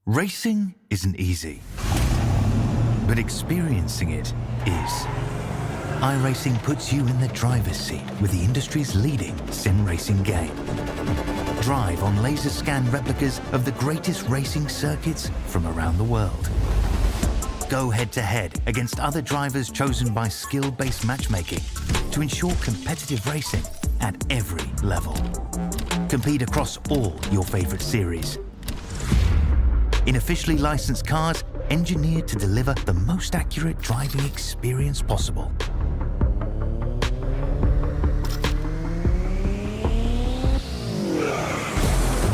Racing isn't easy, but experiencing it is. iRacing puts you in the driver's seat with the industry's leading sim racing game. Drive on laser scan replicas of the greatest racing circuits from around the world. Go head-to-head against other drivers chosen by skill-based matchmaking to ensure competitive racing at every level. Compete across all your favorite series. In officially licensed cars, engineered to deliver the most accurate driving experience possible.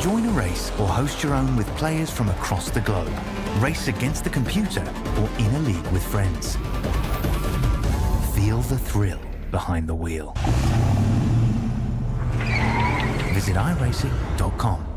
Join a race or host your own with players from across the globe. Race against the computer or in a league with friends. Feel the thrill behind the wheel. Visit iRacing.com.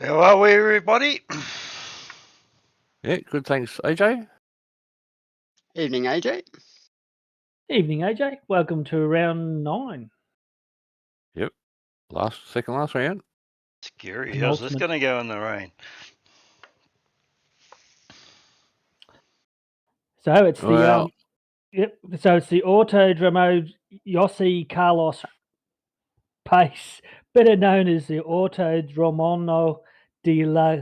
How are we, everybody? Yeah, good. Thanks, AJ. Evening, AJ. Evening, AJ. Welcome to round 9. Yep. Second last round. Scary. How's this going to go in the rain? So it's the Well- yep. So it's the Autódromo José Carlos Pace, better known as the Autódromo de la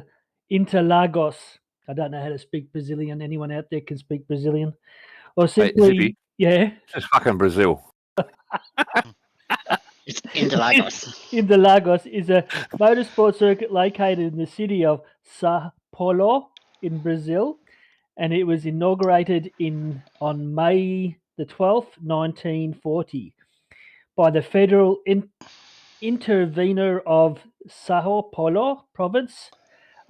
Interlagos. I don't know how to speak Brazilian. Anyone out there can speak Brazilian, or simply Zippy. yeah. It's fucking Brazil. It's Interlagos. Interlagos is a motorsport circuit located in the city of São Paulo in Brazil, and it was inaugurated on May the 12th, 1940, by the federal intervenor of São Paulo province,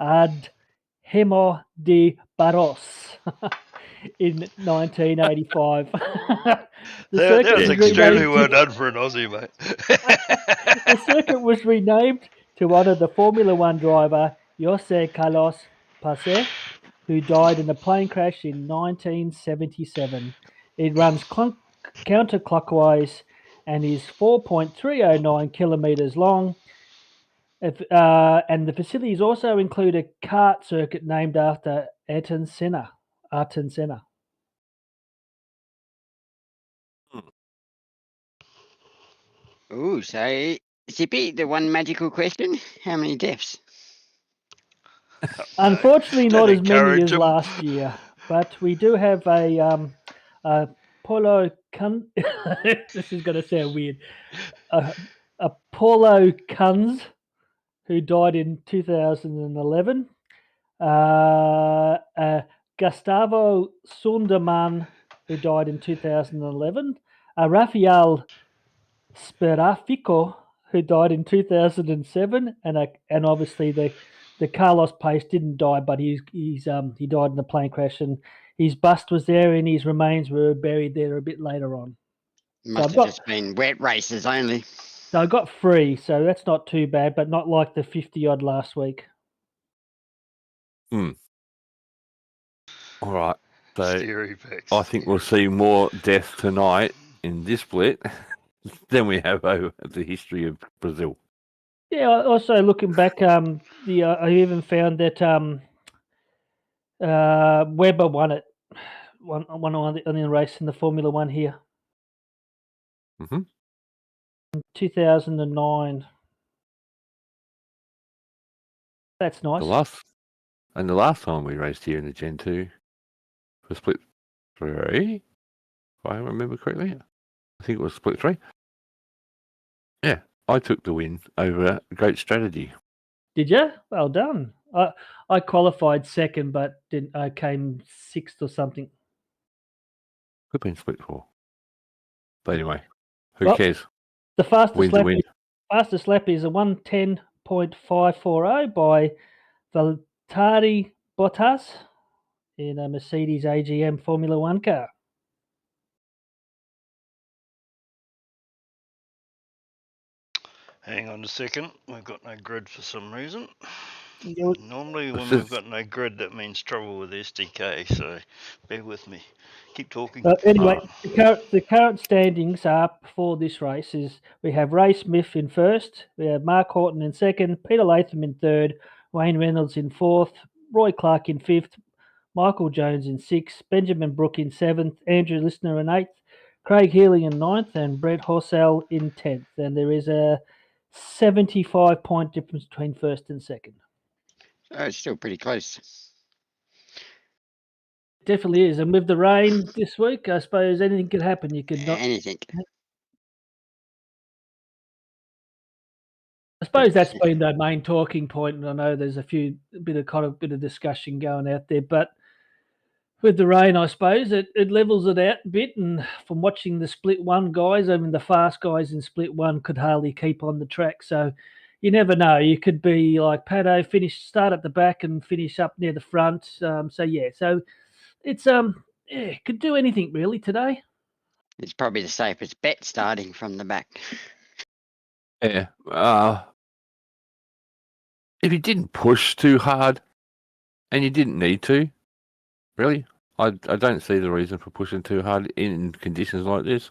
Adhemo de Barros, in 1985. That was extremely renamed well done for an Aussie, mate. The circuit was renamed to honour the Formula One driver José Carlos Pace, who died in a plane crash in 1977. It runs counterclockwise and is 4.309 kilometres long. And the facilities also include a kart circuit named after Ayrton Senna. Ooh, so Zippy, the one magical question: how many deaths? Unfortunately, Don't not as many encourage as 'em. last year, but we do have a Polo this is going to sound weird. A Paulo Kunz, who died in 2011. Gustavo Sunderman, who died in 2011. Rafael Sperafico, who died in 2007, and obviously the Carlos Pace didn't die, but he died in a plane crash, and his bust was there, and his remains were buried there a bit later on. Must have just been wet races only. So I got 3, so that's not too bad, but not like the 50 odd last week. All right. So Theory picks. I think we'll see more death tonight in this split than we have over the history of Brazil. Yeah. Also, looking back, I even found that Weber won it. Won on the race in the Formula One here. Mm-hmm. In 2009. That's nice. The last time we raced here in the Gen 2 for split 3, if I remember correctly. I think it was split 3. Yeah, I took the win over Great Strategy. Did you? Well done. I qualified second, but I came 6th or something. Could have been split 4. But anyway, who cares? The fastest lap is a 1:10.540 by Valtteri Bottas in a Mercedes AGM Formula One car. Hang on a second. We've got no grid for some reason. Yeah. Normally when we've got no grid, that means trouble with SDK, so bear with me. Keep talking. Anyway, the current standings are for this race is we have Ray Smith in first, we have Mark Horton in second, Peter Latham in third, Wayne Reynolds in fourth, Roy Clark in fifth, Michael Jones in sixth, Benjamin Brook in seventh, Andrew Listener in eighth, Craig Healy in ninth, and Brett Horsell in 10th. And there is a 75-point difference between first and second. Oh, it's still pretty close. Definitely is. And with the rain this week, I suppose anything could happen. You could not. Anything. I suppose that's been the main talking point, and I know there's a bit of discussion going out there. But with the rain, I suppose it levels it out a bit. And from watching the split one guys, I mean the fast guys in split one could hardly keep on the track. So you never know. You could be like Pato, start at the back and finish up near the front. So it's could do anything really today. It's probably the safest bet starting from the back. Yeah. If you didn't push too hard, and you didn't need to, really, I don't see the reason for pushing too hard in conditions like this.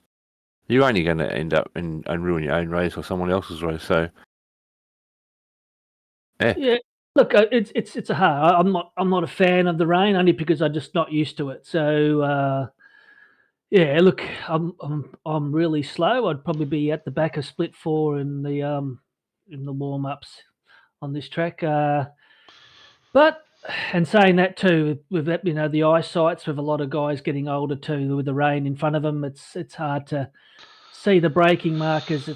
You're only going to end up and ruin your own race or someone else's race. So, Yeah. Look, it's a hard. I'm not a fan of the rain only because I'm just not used to it. So yeah, look, I'm really slow. I'd probably be at the back of split 4 in the warm ups on this track. But and saying that too, with that, the eyesights with a lot of guys getting older too, with the rain in front of them, it's hard to see the braking markers.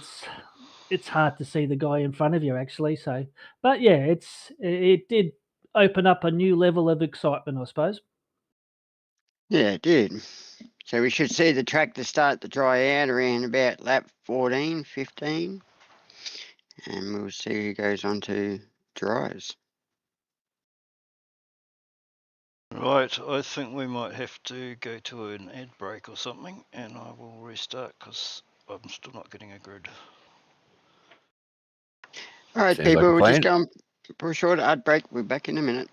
It's hard to see the guy in front of you actually. So, but yeah, it did open up a new level of excitement, I suppose. Yeah, it did. So we should see the tractor start to dry out around about lap 14, 15. And we'll see who goes on to dries. Right, I think we might have to go to an ad break or something, and I will restart because I'm still not getting a grid. All right, Sounds like people, a we're just plan. going for a short ad break. We're back in a minute.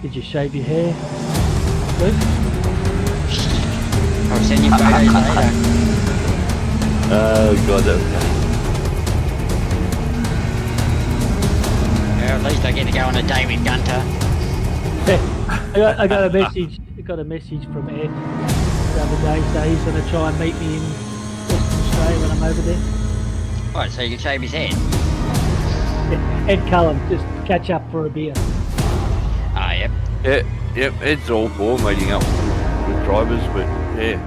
Did you shave your hair, Luke? I'll send you photos later. Oh god, that Well, at least I get to go on a day with Gunter. I got a message. I got a message from Ed the other day, so he's going to try and meet me in Western Australia when I'm over there. Right, so you can shave his head. Ed Cullen, just catch up for a beer. Ah, yep. Yep, it's all for meeting up with drivers, but yeah.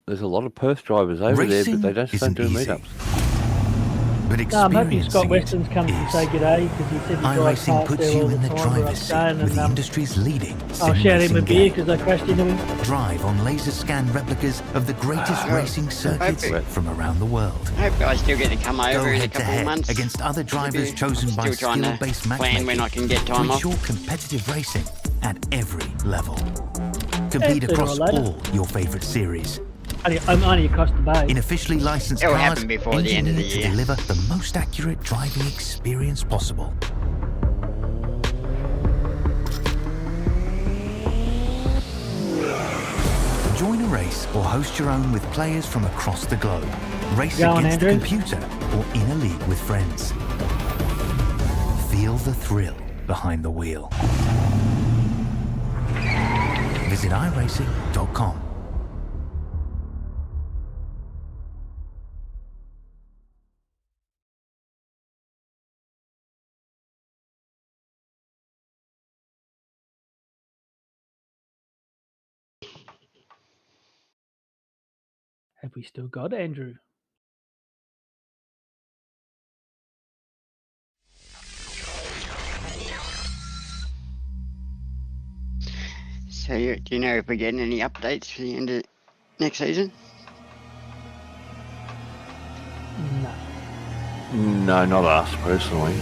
There's a lot of Perth drivers over there, but they just don't do meetups. But No, I'm hoping Scott experiencing Weston's come to say is. g'day because he said he drives iRacing past puts there you all in the the time where I'm driver's seat staying, with the and industry's leading I'll sim shout him a racing beer game. because I crashed into him. Drive on laser scan replicas of the greatest racing circuits Okay. from around the world. I hope I still get to come Go over in a head to couple of head months. against other drivers Maybe. chosen I'm by still trying to skill-based plan matchmaking when I can get to time off. ensure competitive racing at every level. Compete sooner or across later. all your favourite series. I'm only across the bay. In officially licensed It'll cars, happen before the end of the engineered to year. deliver the most accurate driving experience possible. Join a race or host your own with players from across the globe. Race Go on, against the Andrew. computer or in a league with friends. Feel the thrill behind the wheel. Visit iRacing.com. Have we still got Andrew? So, do you know if we're getting any updates for the end of next season? No. No, not us personally.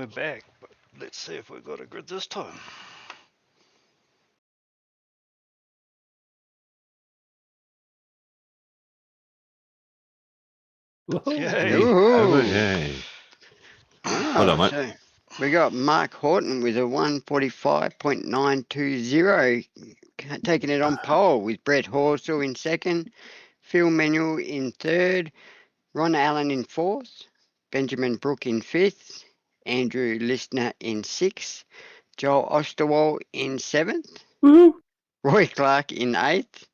back, but let's see if we've got a grid this time. Woohoo. Yay! Woohoo! Yay. Oh, on, mate. so we got Mark Horton with a 145.920, taking it on pole with Brett Horsell in second, Phil Manuel in third, Ron Allen in fourth, Benjamin Brook in fifth, Andrew Listner in sixth, Joel Osterwald in seventh, Woohoo. Roy Clark in eighth,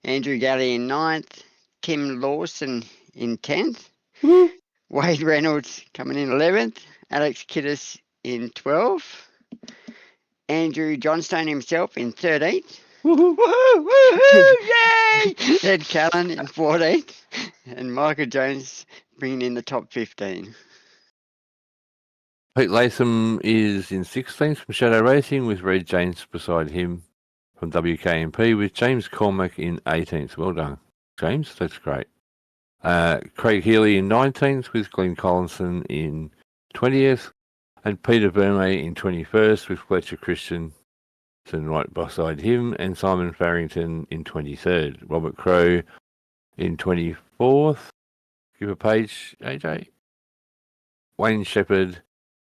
Andrew Galley in ninth, Tim Lawson in 10th, Woohoo. Wade Reynolds coming in 11th, Alex Kiddis in 12th, Andrew Johnstone himself in 13th, Woohoo. Woohoo! Woohoo! Yay! Ed Callan in 14th, and Michael Jones bringing in the top 15. Pete Latham is in 16th from Shadow Racing with Red James beside him from WKMP with James Cormack in 18th. Well done, James. That's great. Craig Healy in 19th with Glenn Collinson in 20th and Peter Vermey in 21st with Fletcher Christensen right beside him and Simon Farrington in 23rd. Robert Crow in 24th. Give a page, AJ. Wayne Shepherd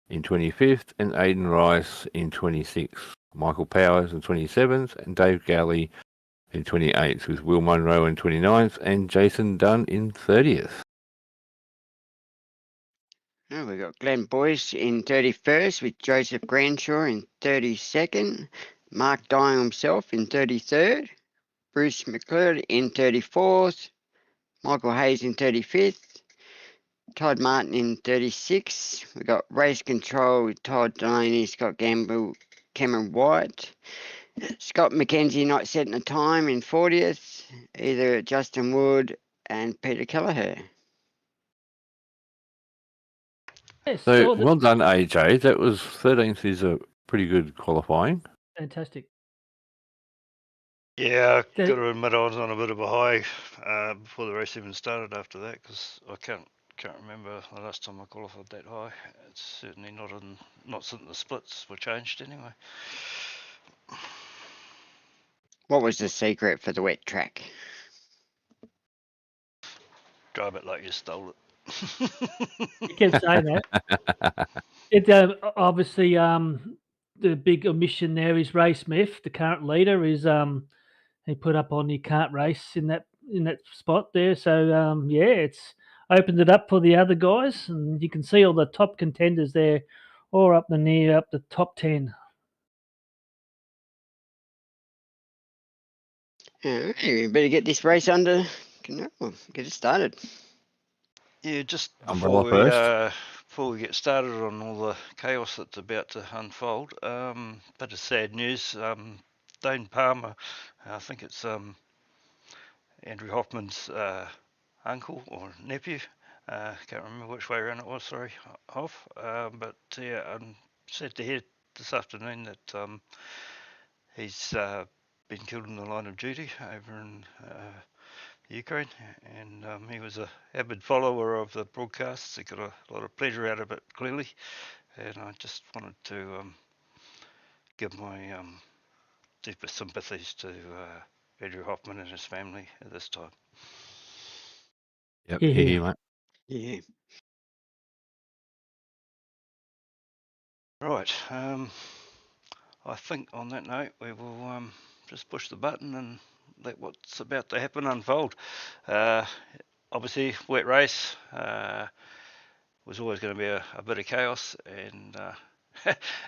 in 25th and Aidan Rice in 26th. Michael Powers in 27th and Dave Galley in 28th with Will Munro in 29th and Jason Dunn in 30th. Oh, we got Glenn Boyce in 31st with Joseph Granshaw in 32nd, Mark Dye himself in 33rd, Bruce McClure in 34th, Michael Hayes in 35th, Todd Martin in 36th. We got Race Control with Todd Delaney, Scott Gamble, Cameron White, Scott McKenzie not setting a time in 40th, either Justin Wood and Peter Kelleher. Yes, So saw that. well done, AJ. That was 13th is a pretty good qualifying. Fantastic. Yeah, So- got to admit I was on a bit of a high before the race even started after that because I can't remember the last time I qualified that high. It's certainly not since the splits were changed anyway. What was the secret for the wet track? Drive it like you stole it. You kept saying that. It obviously the big omission there is Ray Smith, the current leader, is he put up on you can't race in that spot there. So yeah, it's opened it up for the other guys, and you can see all the top contenders there, all up the top 10. Yeah, you better get this race under control, get it started. Yeah, just Umbrella before we get started on all the chaos that's about to unfold, bit of sad news. Dane Palmer, I think it's Andrew Hoffman's uncle or nephew. Can't remember which way around it was. Sorry, Hoff. But yeah, I'm sad to hear this afternoon that he's been killed in the line of duty over in Ukraine, and he was an avid follower of the broadcasts. He got a lot of pleasure out of it, clearly, and I just wanted to give my deepest sympathies to Andrew Hoffman and his family at this time. Yep, Yeah. here, mate. Yeah. Right, I think on that note we will just push the button and let what's about to happen unfold. Obviously, wet race was always going to be a bit of chaos, and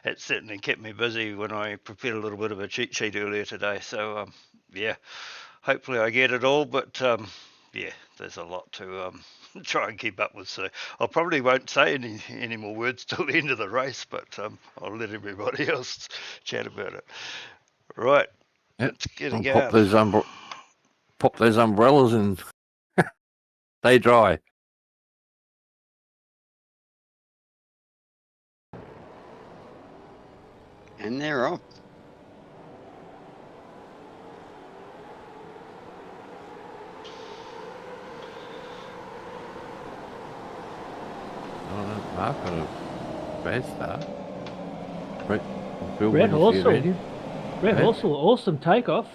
it certainly kept me busy when I prepared a little bit of a cheat sheet earlier today. So yeah, hopefully I get it all, but yeah, there's a lot to try and keep up with. So I probably won't say any more words till the end of the race, but I'll let everybody else chat about it. Right, Yep. let's get it And going. pop those umbrellas and stay dry. And they're off. Mark got a bad start. Brett, Bill, Brett when you get Horsell. ready. Brett Yeah. Horsell, awesome takeoff.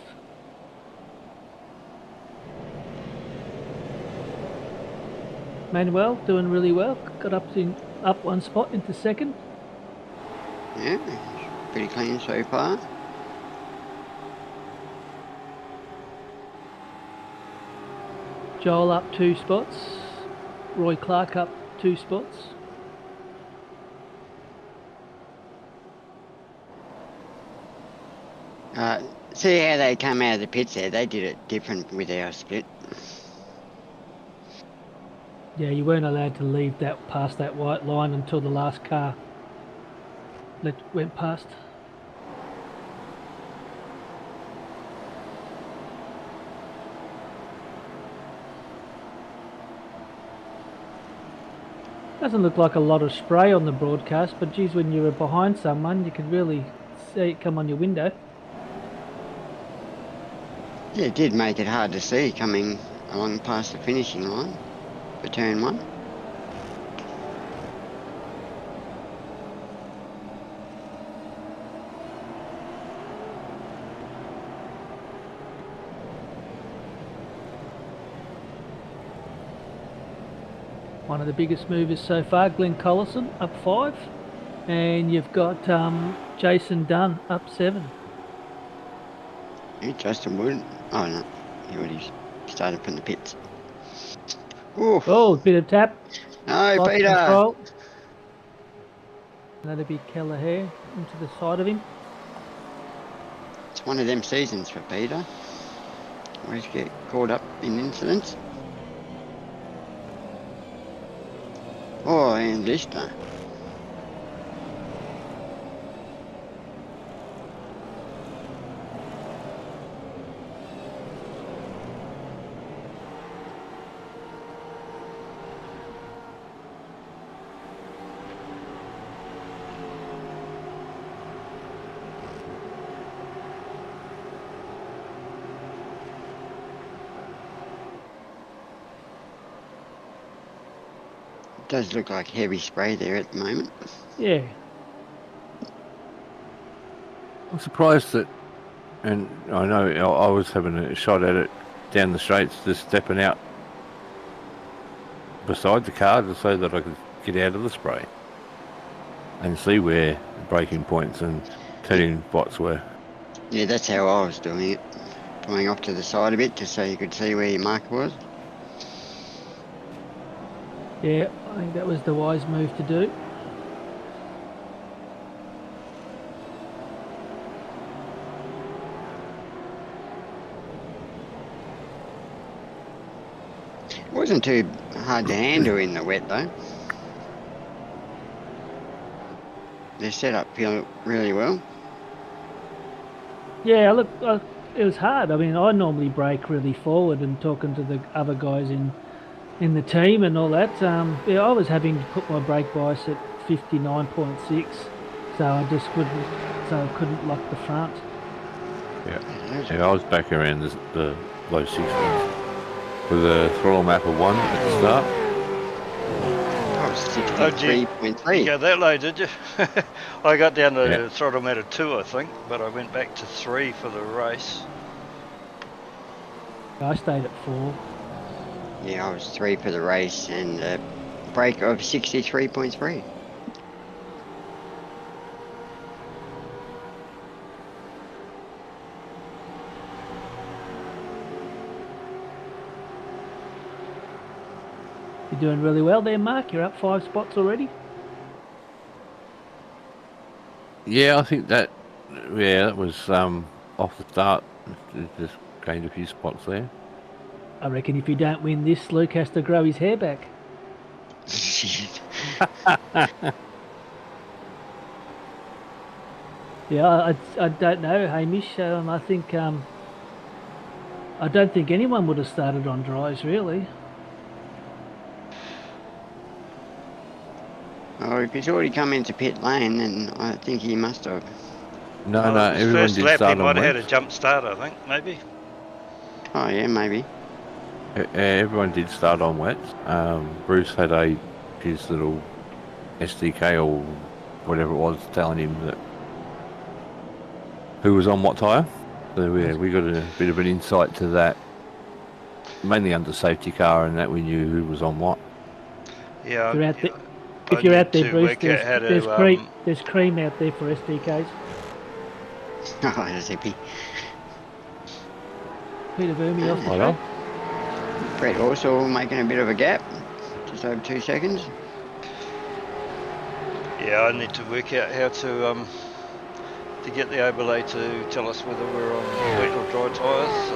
Manuel doing really well. Got up one spot into second. Yeah, pretty clean so far. Joel up 2 spots. Roy Clark up 2 spots. See how they come out of the pits there? They did it different with our split. Yeah, you weren't allowed to leave that past that white line until the last car went past. Doesn't look like a lot of spray on the broadcast, but geez, when you were behind someone, you could really see it come on your window. Yeah, it did make it hard to see coming along past the finishing line for turn 1. One of the biggest movers so far, Glenn Collison up 5, and you've got Jason Dunn up 7. Yeah, Justin Wood. Oh no, he already started from the pits. Oof. Oh, bit of tap. No, Lost Peter. control. That'll be Kelleher into the side of him. It's one of them seasons for Peter. Always get caught up in incidents. Oh, and Lister. Does look like heavy spray there at the moment. Yeah. I'm surprised that, and I know I was having a shot at it down the straights, just stepping out beside the car just so that I could get out of the spray and see where the braking points and turning spots were. Yeah, that's how I was doing it. Pulling off to the side a bit just so you could see where your marker was. Yeah, I think that was the wise move to do. It wasn't too hard to handle in the wet though. They're set up really well. Yeah, look, it was hard. I mean, I normally brake really forward and talking to the other guys in the team and all that. Yeah, I was having to put my brake bias at 59.6, so I just couldn't lock the front. Yeah, I was back around the low 60s with a throttle map of 1 at the start. I was Oh, you 63.3. go that low, did you? I got down to Yeah. throttle meter 2, I think, but I went back to 3 for the race. I stayed at 4. Yeah, I was 3 for the race and a break of 63.3. You're doing really well there, Mark. You're up 5 spots already. Yeah, I think that was off the start. Just gained a few spots there. I reckon if you don't win this, Luke has to grow his hair back. Yeah, I don't know, Hamish. I think I don't think anyone would have started on dries, really. Oh, if he's already come into pit lane, then I think he must have. No, Oh, no, his everyone first did lap he start on might have had a wets. jump start, I think, maybe. Oh, yeah, maybe. Everyone did start on wets. Bruce had his little SDK or whatever it was, telling him that who was on what tyre. So yeah, we got a bit of an insight to that, mainly under safety car, and that we knew who was on what. Yeah, If you're out there, I if you're need out there to Bruce, work out how to, there's cream out there for SDKs. Oh, that's hippie. Peter Verme off the Right on. track. Brett also making a bit of a gap, just over 2 seconds. yeah, I need to work out how to get the overlay to tell us whether we're on wet or dry tyres.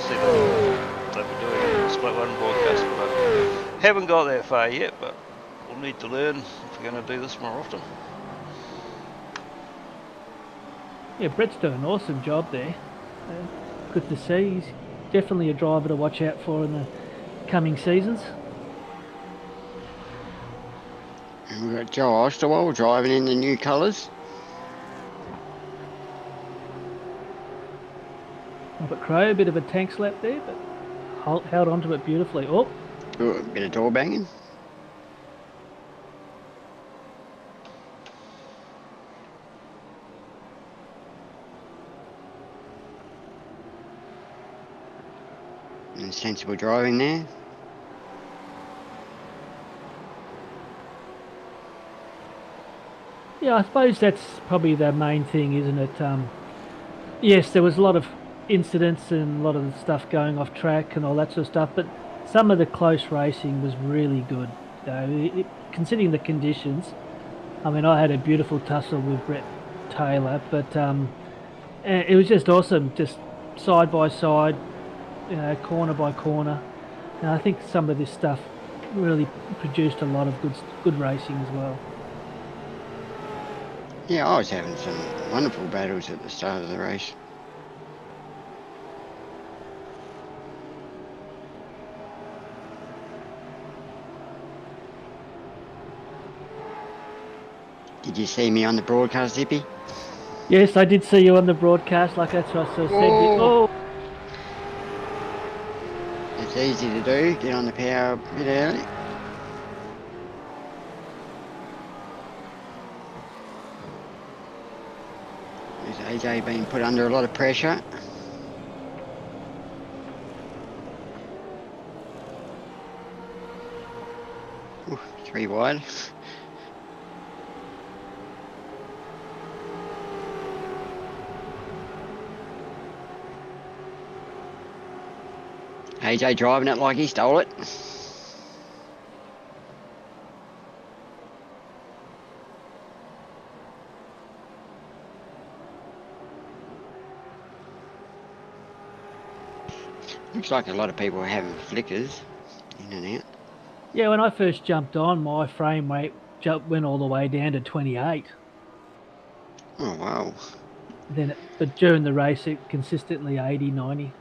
See that they were doing in the split one broadcast, but I haven't got that far yet. But we'll need to learn if we're going to do this more often. Yeah, Brett's doing an awesome job there. Good to see. He's definitely a driver to watch out for in the coming seasons. And we've got Joe Osterwald driving in the new colours. Robert Crow, a bit of a tank slap there, but held onto it beautifully. Oh, Ooh, a bit of door banging. And sensible driving there. yeah, I suppose that's probably the main thing, isn't it? Yes, there was a lot of incidents and a lot of stuff going off track and all that sort of stuff, but some of the close racing was really good. Considering the conditions, I mean, I had a beautiful tussle with Brett Taylor, but it was just awesome, just side by side, corner by corner. And I think some of this stuff really produced a lot of good racing as well. Yeah, I was having some wonderful battles at the start of the race. Did you see me on the broadcast, Zippy? Yes, I did see you on the broadcast, like that's what I sort of said. Oh, It's easy to do, get on the power a bit early. There's AJ being put under a lot of pressure. Ooh, 3 wide. AJ driving it like he stole it. Looks like a lot of people are having flickers in and out. yeah, when I first jumped on, my frame rate went all the way down to 28. Oh, wow. But during the race, it consistently 80, 90.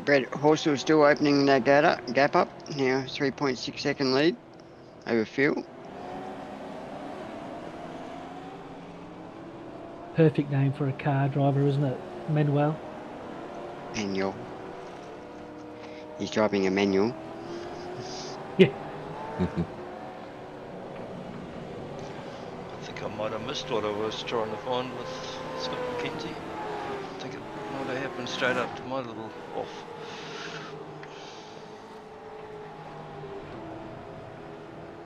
Brett Horsell still opening that gap up. Now 3.6 second lead over Phil. Perfect name for a car driver, isn't it? Manuel. Manual. He's driving a manual. Yeah. I think I might have missed what I was trying to find with Scott McKenzie. I think it might have happened straight up to my little off.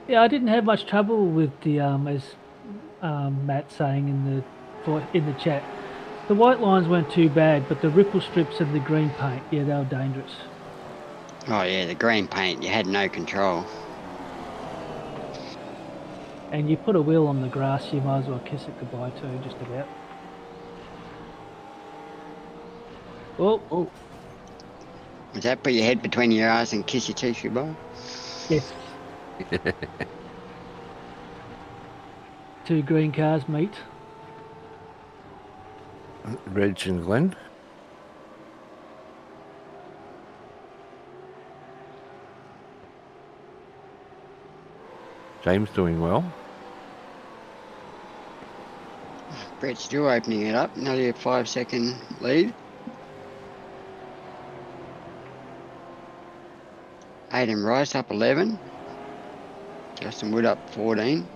Yeah, I didn't have much trouble with the as Matt saying in the chat. The white lines weren't too bad, but the ripple strips and the green paint, yeah, they were dangerous. Oh yeah, the green paint, you had no control. And you put a wheel on the grass, you might as well kiss it goodbye too, just about. Oh, Was that put your head between your eyes and kiss your teeth goodbye? yes. Two green cars meet. Reg and Glenn. James doing well. Brett's still opening it up, nearly a 5 second lead. Aidan Rice up 11. Justin Wood up 14.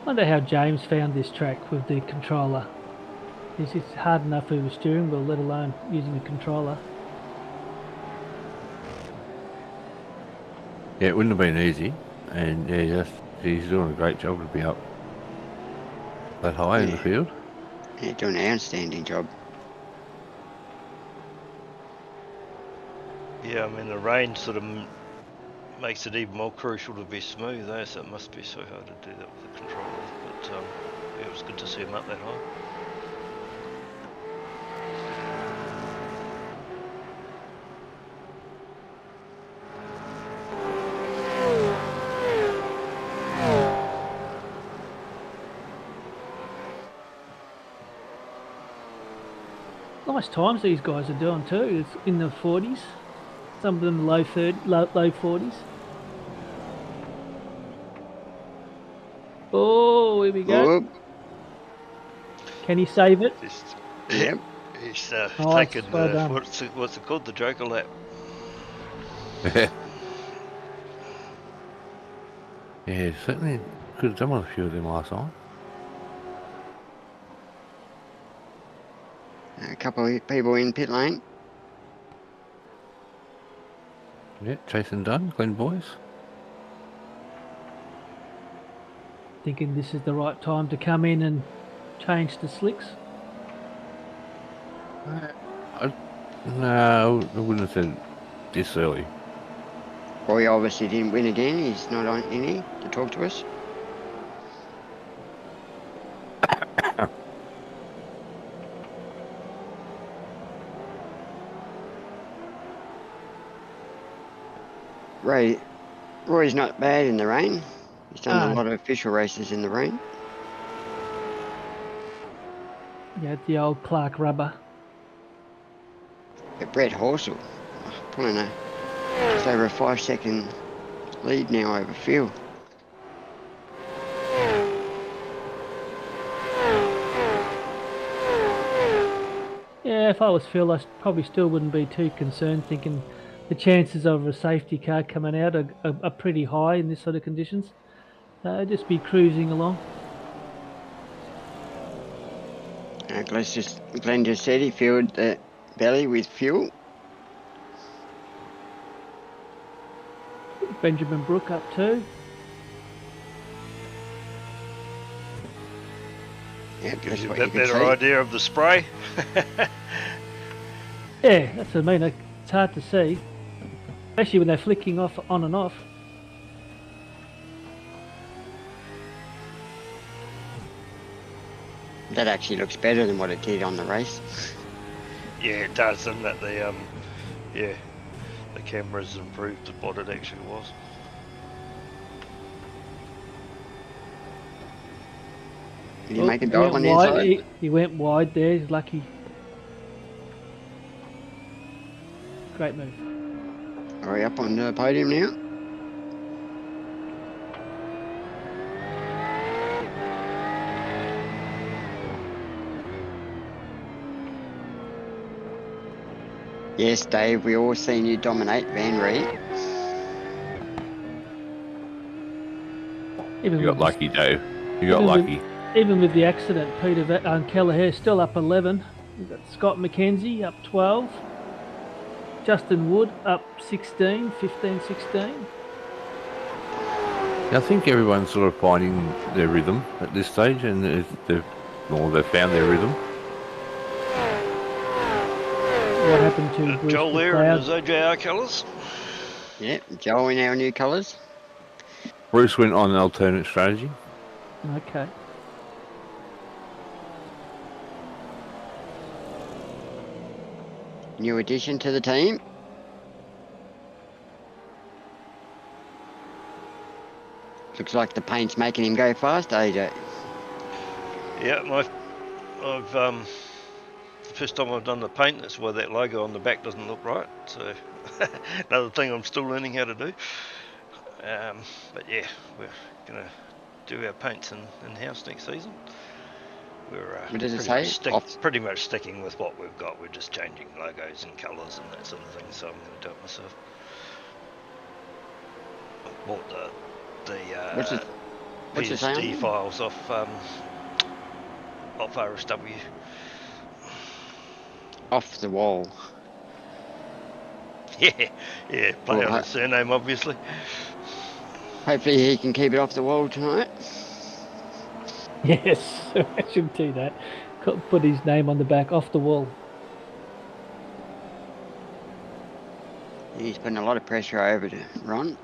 Wonder how James found this track with the controller. Is it hard enough with a steering wheel, let alone using a controller? Yeah, it wouldn't have been easy, and yeah, he's doing a great job to be up that high in the field. Yeah, doing an outstanding job. Yeah, I mean the rain sort of makes it even more crucial to be smooth, eh? So it must be so hard to do that with the controller. But yeah, it was good to see him up that high. Nice times these guys are doing too. It's in the 40s. Some of them low 40s. Oh, here we go. Whoop. Can he save it? Yep. He's Nice, taken well done. what's it called? The Joker lap. Yeah, certainly could have done with a few of them last night. A couple of people in pit lane. Yeah, Jason Dunn, Glen Boys. Thinking this is the right time to come in and change the slicks. No, I wouldn't have said this early. Roy obviously didn't win again. He's not on in here to talk to us. Roy's not bad in the rain. He's done a lot of official races in the rain. Yeah, the old Clark rubber. But Brett Horsell, pulling just over a 5-second lead now over Phil. Yeah, if I was Phil, I probably still wouldn't be too concerned, thinking the chances of a safety car coming out are pretty high in this sort of conditions. Just be cruising along. Glenn just said he filled the belly with fuel. Benjamin Brook up too. Yeah, Gives you a bit better idea of the spray. Yeah, that's what I mean. It's hard to see, especially when they're flicking off on and off. That actually looks better than what it did on the race. Yeah, it does, doesn't it? The camera's improved what it actually was. Did he make a dive on the inside? He went wide there. He's lucky. Great move. Are we up on the podium now? Yes, Dave, we all seen you dominate Van Reed. You got lucky, Dave. You got lucky. Even with the accident, Peter Kelleher still up 11. We've got Scott McKenzie up 12. Justin Wood up 16, 15, 16. I think everyone's sort of finding their rhythm at this stage, and they've found their rhythm. What happened to Bruce Joel there in his OJR colours? Yeah, Joel in our new colours. Bruce went on an alternate strategy. Okay. New addition to the team. Looks like the paint's making him go fast, AJ. Yeah, I've the first time I've done the paint, that's why that logo on the back doesn't look right. So another thing I'm still learning how to do. But yeah, we're gonna do our paints in house next season. We're what does it say? Pretty much sticking with what we've got. We're just changing logos and colours and that sort of thing. So I'm going to do it myself. bought the What's it say on PSD there? files off RSW. Off the wall. Yeah, play Well, on his surname, obviously. hopefully he can keep it off the wall tonight. Yes, I should do that. Put his name on the back, off the wall. He's putting a lot of pressure over to Ron.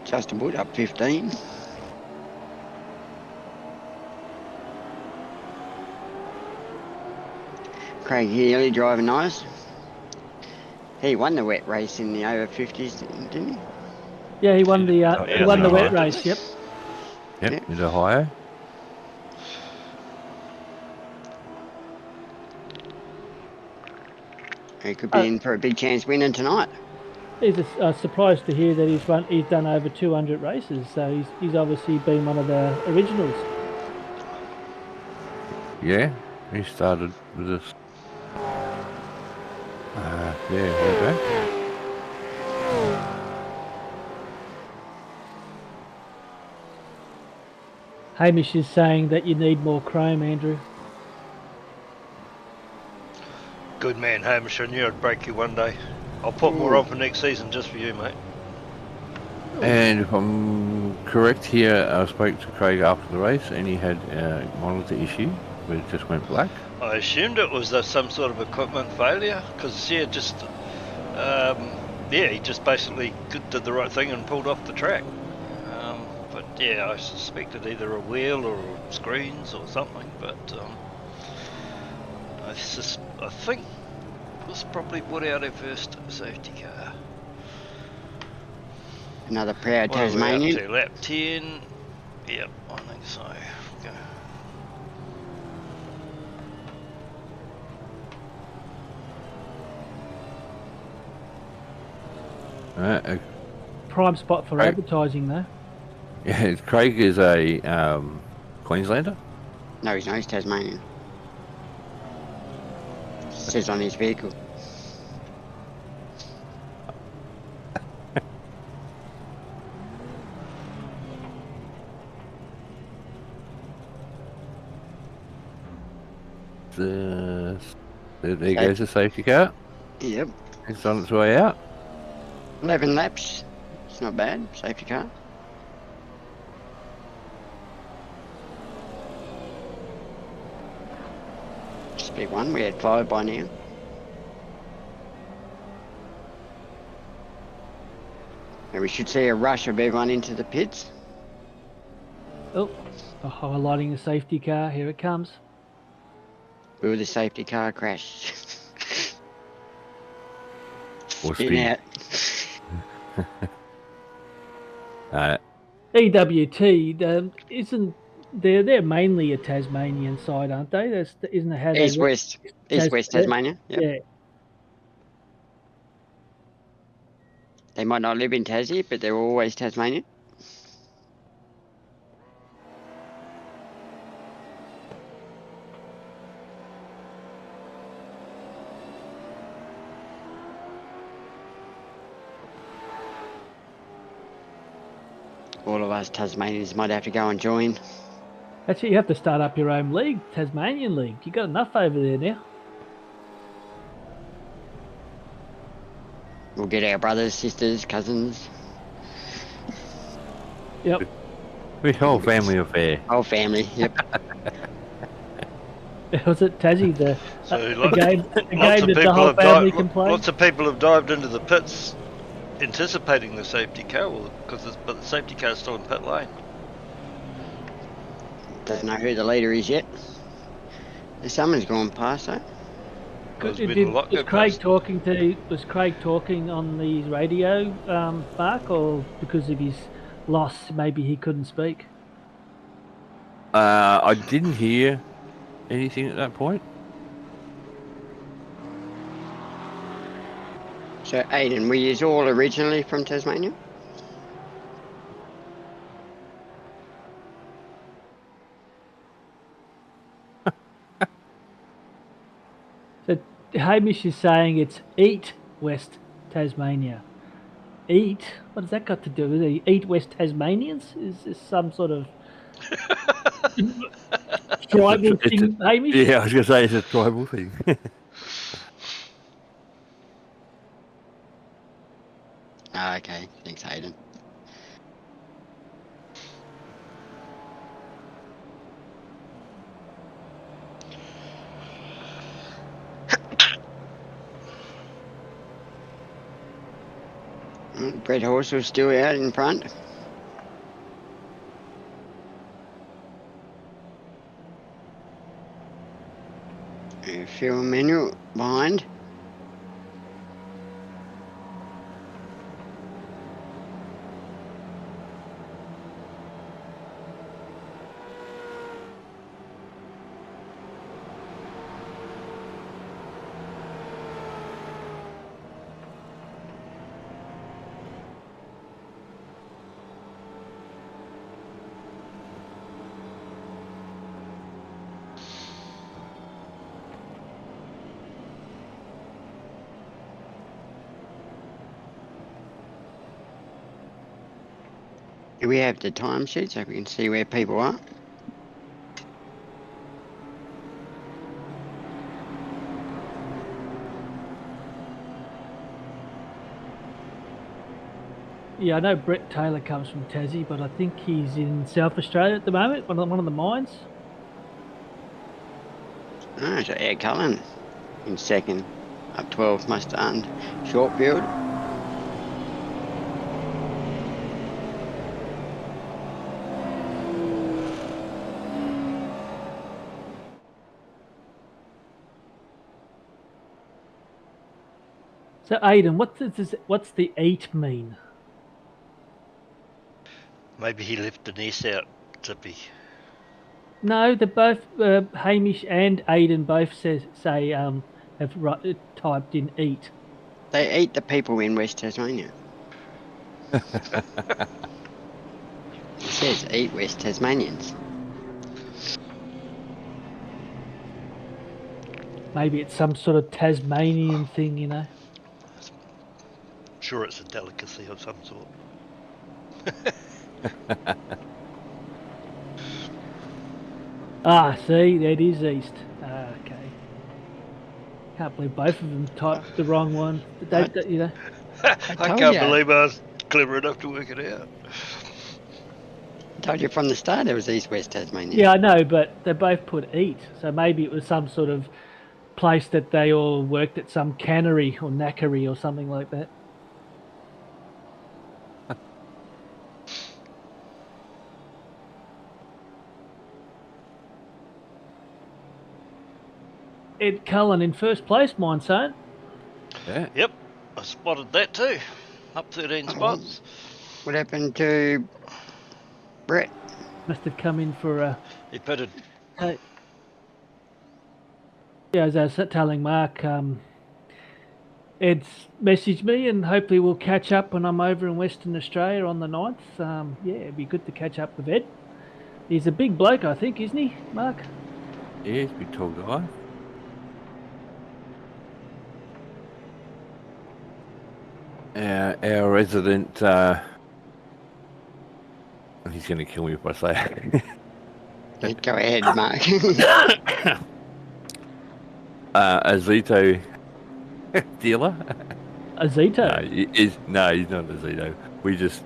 Justin Wood up 15. Craig Healy driving nice. He won the wet race in the over 50s, didn't he? Yeah, he won the Yeah, he won the I wet think he race. did. Yep. Yep, Yeah. in Ohio. He could be in for a big chance winning tonight. He's surprised to hear that he's done over 200 races. So he's obviously been one of the originals. Yeah, he started with us. Way back. Hamish is saying that you need more chrome, Andrew. Good man, Hamish. I knew I'd break you one day. I'll put more on for next season just for you, mate. And if I'm correct here, I spoke to Craig after the race, and he had a monitor issue where it just went black. I assumed it was some sort of equipment failure, because he just basically did the right thing and pulled off the track. But yeah, I suspected either a wheel or screens or something. But I think it was probably put out our first safety car. Another proud What are we up Tasmanian. to? Lap 10? Yep, I think so. Go. Prime spot for advertising, though. Yeah, Craig is a Queenslander. No, he's not. He's Tasmanian. Says on his vehicle. There goes the safety car. Yep. It's on its way out. 11 laps. It's not bad. Safety car. Split one. We had 5 by now. And we should see a rush of everyone into the pits. Oh, highlighting the safety car. Here it comes. Will the safety car crash? Or Spin out. EWT isn't they're mainly a Tasmanian side, aren't they? Isn't it how they East West Tasmania. Yep. Yeah. They might not live in Tassie, but they're always Tasmanian. All of us Tasmanians might have to go and join. Actually, you have to start up your own league, Tasmanian League. You got enough over there now. We'll get our brothers, sisters, cousins. Yep. The whole family affair. Whole family. Yep. Was it Tassie the game Lots of that the people whole have family can play? Lots of people have dived into the pits anticipating the safety car, but the safety car is still in pit lane. Doesn't know who the leader is yet. Someone's gone past though. Was Craig talking on the radio, Mark, or because of his loss, maybe he couldn't speak? I didn't hear anything at that point. So Aidan, were you all originally from Tasmania? So Hamish is saying it's eat West Tasmania. Eat? What has that got to do with it? Eat West Tasmanians? Is this some sort of tribal thing, Hamish? Yeah, I was going to say it's a tribal thing. Ah, okay. Thanks, Hayden. Brett Horse was still out in front. Phil Manuel behind. Do we have the timesheet so we can see where people are? Yeah, I know Brett Taylor comes from Tassie, but I think he's in South Australia at the moment, one of the mines. Ah, so Ed Cullen in second, up 12 Mustang Shortfield. So, Aidan, what's the eat mean? Maybe he left an S out, Tippy. No, they're both Hamish and Aidan both say have typed in eat. They eat the people in West Tasmania. It says eat West Tasmanians. Maybe it's some sort of Tasmanian thing, you know. Sure, it's a delicacy of some sort. Ah, see, that is east. Ah, okay. Can't believe both of them typed the wrong one. You know. I told can't ya. believe I was clever enough to work it out. I told you from the start it was East West Tasmania. Yeah, I know, but they both put eat, so maybe it was some sort of place that they all worked at, some cannery or knackery or something like that. Ed Cullen in first place, mine son. Yeah. Yep, I spotted that too. Up 13 spots. What happened to Brett? Must have come in for a. He pitted. Yeah, as I was telling Mark, Ed's messaged me, and hopefully we'll catch up when I'm over in Western Australia on the 9th. Yeah, it'd be good to catch up with Ed. He's a big bloke, I think, isn't he, Mark? Yeah, he's a big tall guy. Our resident, he's going to kill me if I say it. Go ahead, Mark. Azito dealer. Azito? No, he's not a Zito. We just,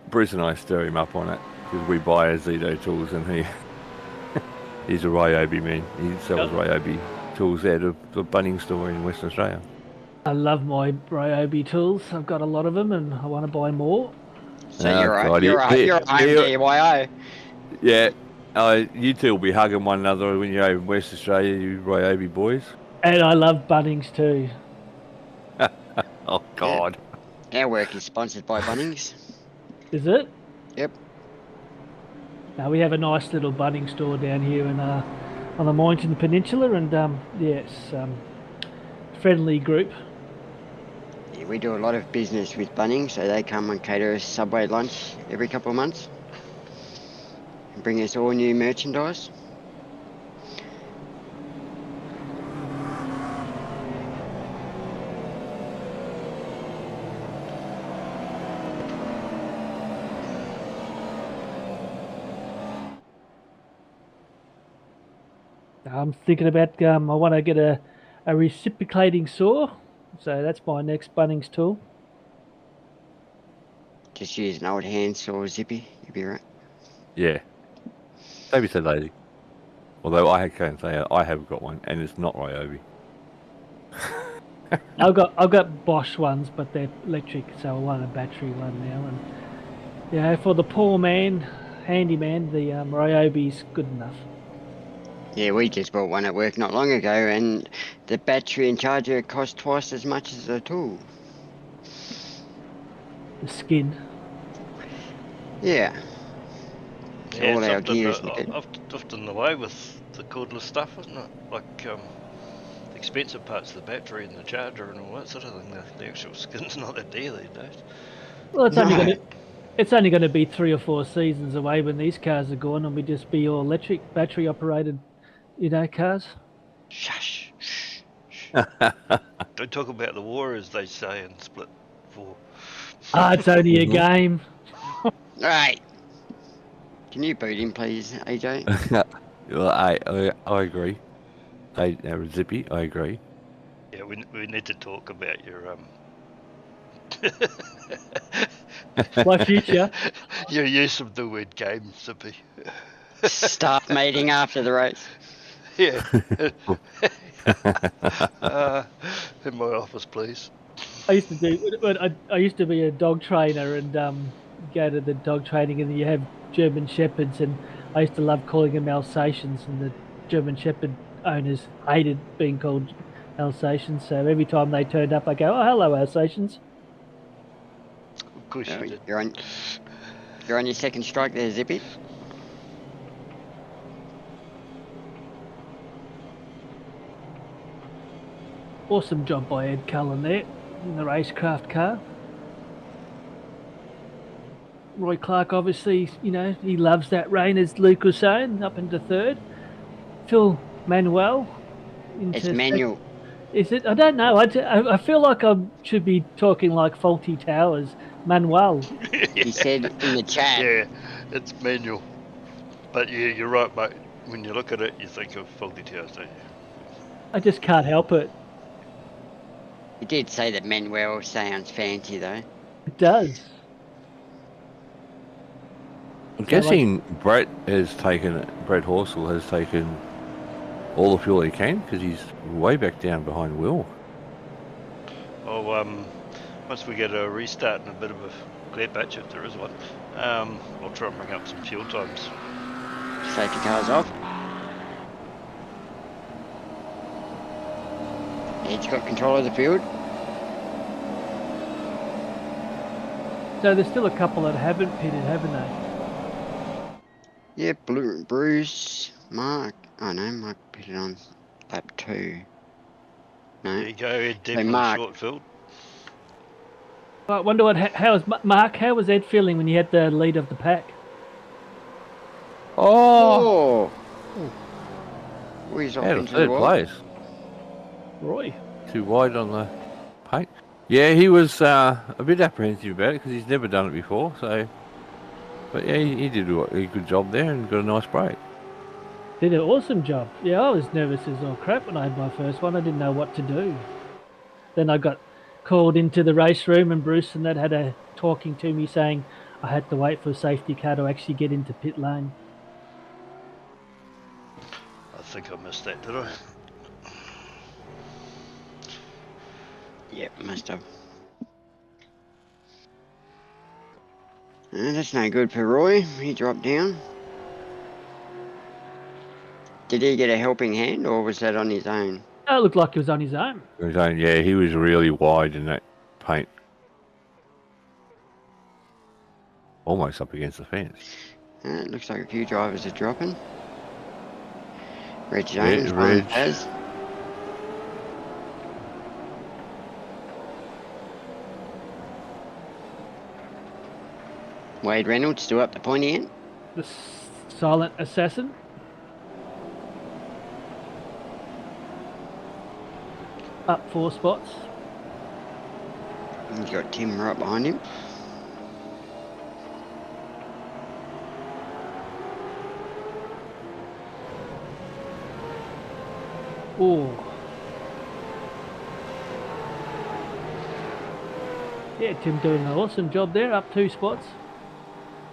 Bruce and I stir him up on it because we buy Azito tools and he's a Ryobi man. He sells Ryobi tools out of the Bunnings store in Western Australia. I love my Ryobi tools. I've got a lot of them and I want to buy more. So you're a DIY. Yeah, you two will be hugging one another when you're over in West Australia, you Ryobi boys. And I love Bunnings too. Oh, God. Our work is sponsored by Bunnings. Is it? Yep. Now we have a nice little Bunnings store down here in, on the Mornington Peninsula, and yes, friendly group. Yeah, we do a lot of business with Bunnings, so they come and cater us Subway lunch every couple of months and bring us all new merchandise. I'm thinking about I want to get a reciprocating saw, so that's my next Bunnings tool. Just use an old hand saw, Zippy. You'll be right. Yeah. Don't be so lazy. Although I can say I have got one, and it's not Ryobi. I've got Bosch ones, but they're electric, so I want a battery one now. And yeah, for the poor man, handyman, the Ryobi's good enough. Yeah, we just bought one at work not long ago, and the battery and charger cost twice as much as the tool. The skin. Yeah. So Yeah, all it's our often, gears and bit. often the way with the cordless stuff, isn't it? Like the expensive parts of the battery and the charger and all that sort of thing. The actual skin's not that dear these days. Well, it's only No. going to be 3 or 4 seasons away when these cars are gone, and we just be all electric, battery operated, cars. Shush. Don't talk about the war, as they say in Split 4. Ah, it's only a game. Right. Can you boot him, please, AJ? Well, I agree. Zippy, I agree. Yeah, we need to talk about your My future. your use of the word game, Zippy. Start mating after the race. Yeah. In my office, please. I used to do. I used to be a dog trainer and go to the dog training, and you have German Shepherds, and I used to love calling them Alsatians, and the German Shepherd owners hated being called Alsatians. So every time they turned up, I go, "Oh, hello, Alsatians." Of course you did. You're on your second strike there, Zippy. Awesome job by Ed Cullen there in the RaceKraft car. Roy Clark, obviously, he loves that rain, as Luke was saying, up into third. Phil Manuel. It's manual. Is it? I don't know. I feel like I should be talking like Faulty Towers. Manuel. He said in the chat. Yeah, it's manual. But yeah, you're right, mate. When you look at it, you think of Faulty Towers, don't you? I just can't help it. He did say that Manuel sounds fancy, though. It does. I'm guessing Brett Horsell has taken all the fuel he can because he's way back down behind Will. Oh, once we get a restart and a bit of a clear patch, if there is one, I'll try and bring up some fuel times. Safety car's off. Ed's got control of the field. So there's still a couple that haven't pitted, haven't they? Yeah, Bruce, Mark. Oh no, Mark pitted on lap 2. No. There you go, Ed, definitely Mark. short field. I wonder Mark? How was Ed feeling when he had the lead of the pack? Oh! He's off Out of into the third wall. place. Roy. Too wide on the paint. Yeah, he was a bit apprehensive about it because he's never done it before. So, but yeah, he did a good job there and got a nice break. Did an awesome job. Yeah, I was nervous as all crap when I had my first one. I didn't know what to do. Then I got called into the race room, and Bruce and that had a talking to me saying I had to wait for a safety car to actually get into pit lane. I think I missed that, did I? Yep, must have. That's no good for Roy. He dropped down. Did he get a helping hand, or was that on his own? Oh, it looked like he was on his own. Yeah, he was really wide in that paint. Almost up against the fence. It looks like a few drivers are dropping. Reg Jones, Reg. Paz. Wade Reynolds still up the pointy end. The silent assassin. Up 4 spots. He's got Tim right behind him. Oh. Yeah, Tim doing an awesome job there, up 2 spots.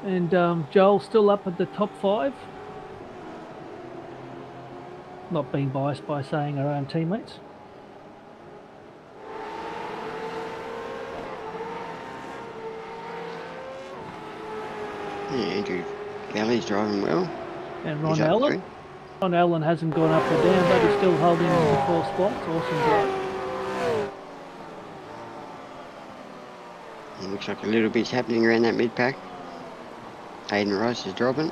And Joel still up at the top 5. Not being biased by saying our own teammates. Yeah, Andrew Galley's driving well. And He's Ron up Allen. 3. Ron Allen hasn't gone up or down, but he's still holding the 4 spots. Awesome drive. It looks like a little bit's happening around that mid-pack. Aiden Rice is dropping.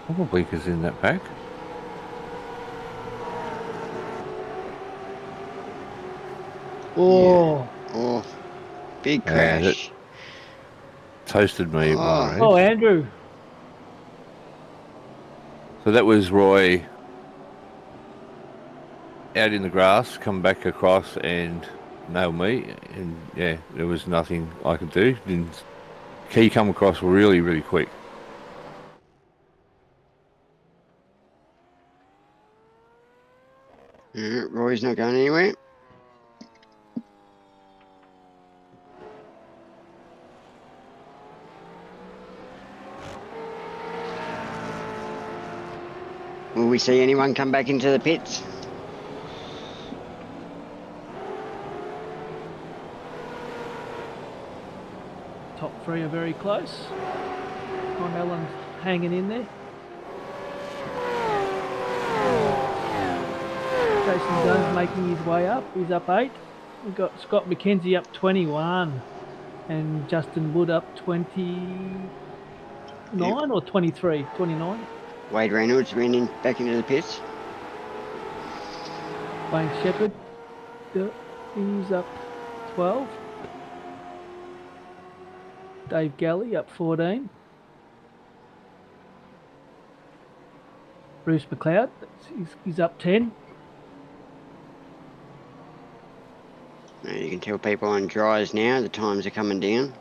Couple blinkers in that pack. Oh, Yeah. Oh, big Yeah, that- crash. Toasted me at my race. oh, Andrew. So that was Roy out in the grass, come back across and nail me. And yeah, there was nothing I could do. He come across really, really quick. Roy's not going anywhere. Will we see anyone come back into the pits? Top 3 are very close. Ron Allen hanging in there. Jason Jones making his way up. He's up 8. We've got Scott McKenzie up 21. And Justin Wood up 29 or 23? 29. Wade Reynolds ran in back into the pits. Wayne Shepherd, he's up 12. Dave Galley up 14. Bruce McLeod, he's up 10. Now you can tell people on dries now, the times are coming down.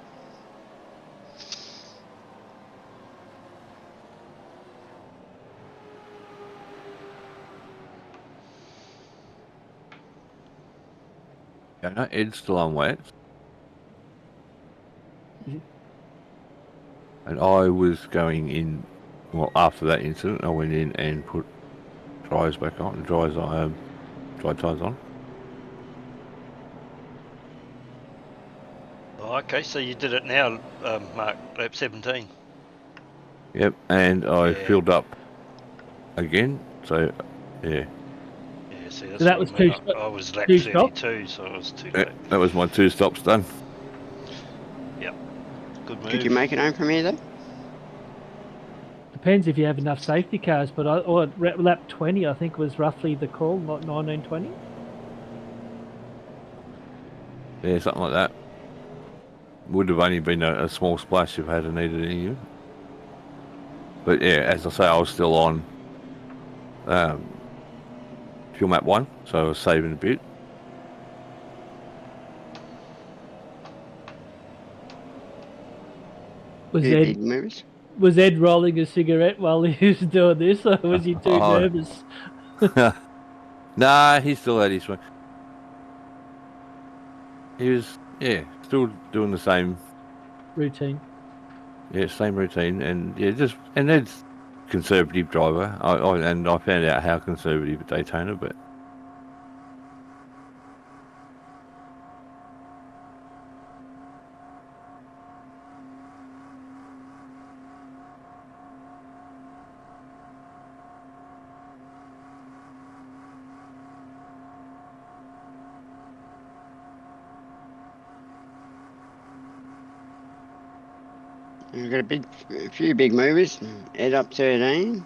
Yeah, Ed's still on wet. Mhm. And I was going in, well, after that incident, I went in and put dryers back on, dry tyres on. Oh, okay, so you did it now, Mark, lap 17. Yep, and I Yeah. filled up again, so yeah. Yeah, see, that's So that what was I mean. two I was lap two stops? 32, so I was too Yeah, late. that was my 2 stops done. Good move. Could you make it home from here though? Depends if you have enough safety cars, but lap 20 I think was roughly the call, not 1920. Yeah, something like that. Would have only been a small splash if I had needed any. But yeah, as I say, I was still on fuel map 1, so I was saving a bit. Was Yeah, Ed big moves. was Ed rolling a cigarette while he was doing this, or was he too nervous? Nah, he still had his swing. He was, yeah, still doing the same, Routine. same routine, and Ed's conservative driver. I found out how conservative at Daytona, but We've got a few big movers. Ed up 13.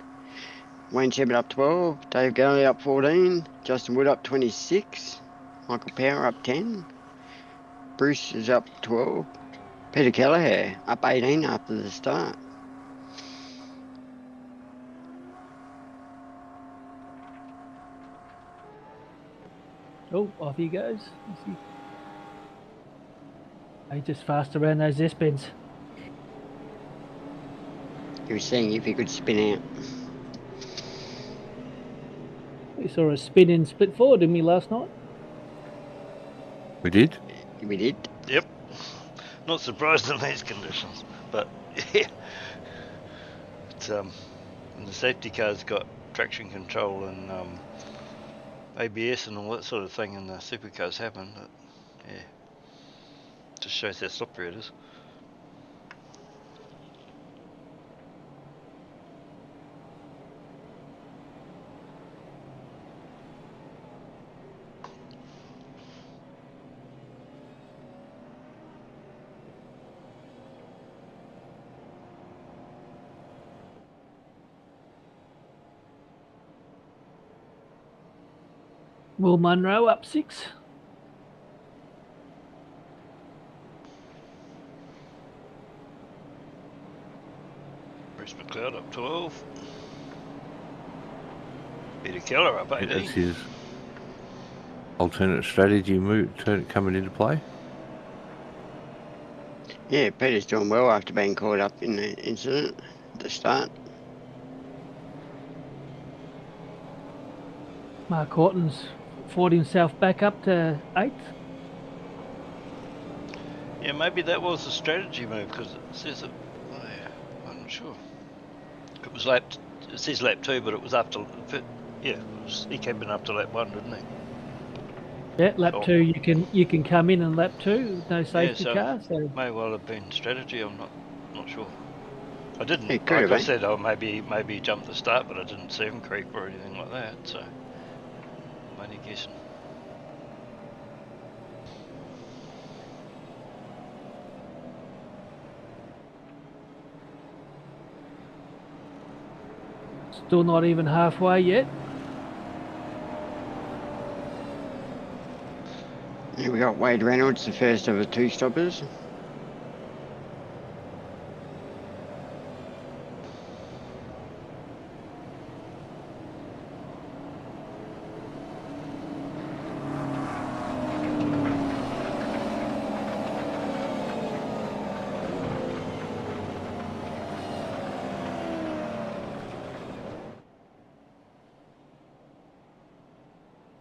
Wayne Shepherd up 12. Dave Galley up 14. Justin Wood up 26. Michael Power up 10. Bruce is up 12. Peter Kelleher up 18 after the start. Oh, off he goes. He just fast around those S-bends. He was seeing if he could spin out. We saw a spin in split forward, didn't we, last night? We did. We did. Yep. Not surprised in these conditions, but yeah. It's, when the safety car's got traction control and ABS and all that sort of thing, and the supercars happen, but yeah, just shows how slippery it is. Will Munro up 6. Bruce McLeod up 12. Peter Keller up 18. That's his alternate strategy coming into play. Yeah, Peter's doing well after being caught up in the incident at the start. Mark Horton's fought himself back up to 8th. Yeah, maybe that was a strategy move because it says it. Oh, yeah, I'm not sure. It was lap. It says lap 2, but it was after. Yeah, he came in after lap 1, didn't he? Yeah, lap 2 you can come in and lap 2, no safety car. So may well have been strategy. I'm not sure. I didn't. It could have I been. said, oh, maybe he jumped the start, but I didn't see him creep or anything like that. So I'm only guessing. still not even halfway yet. Here we got Wade Reynolds, the first of the 2 stoppers.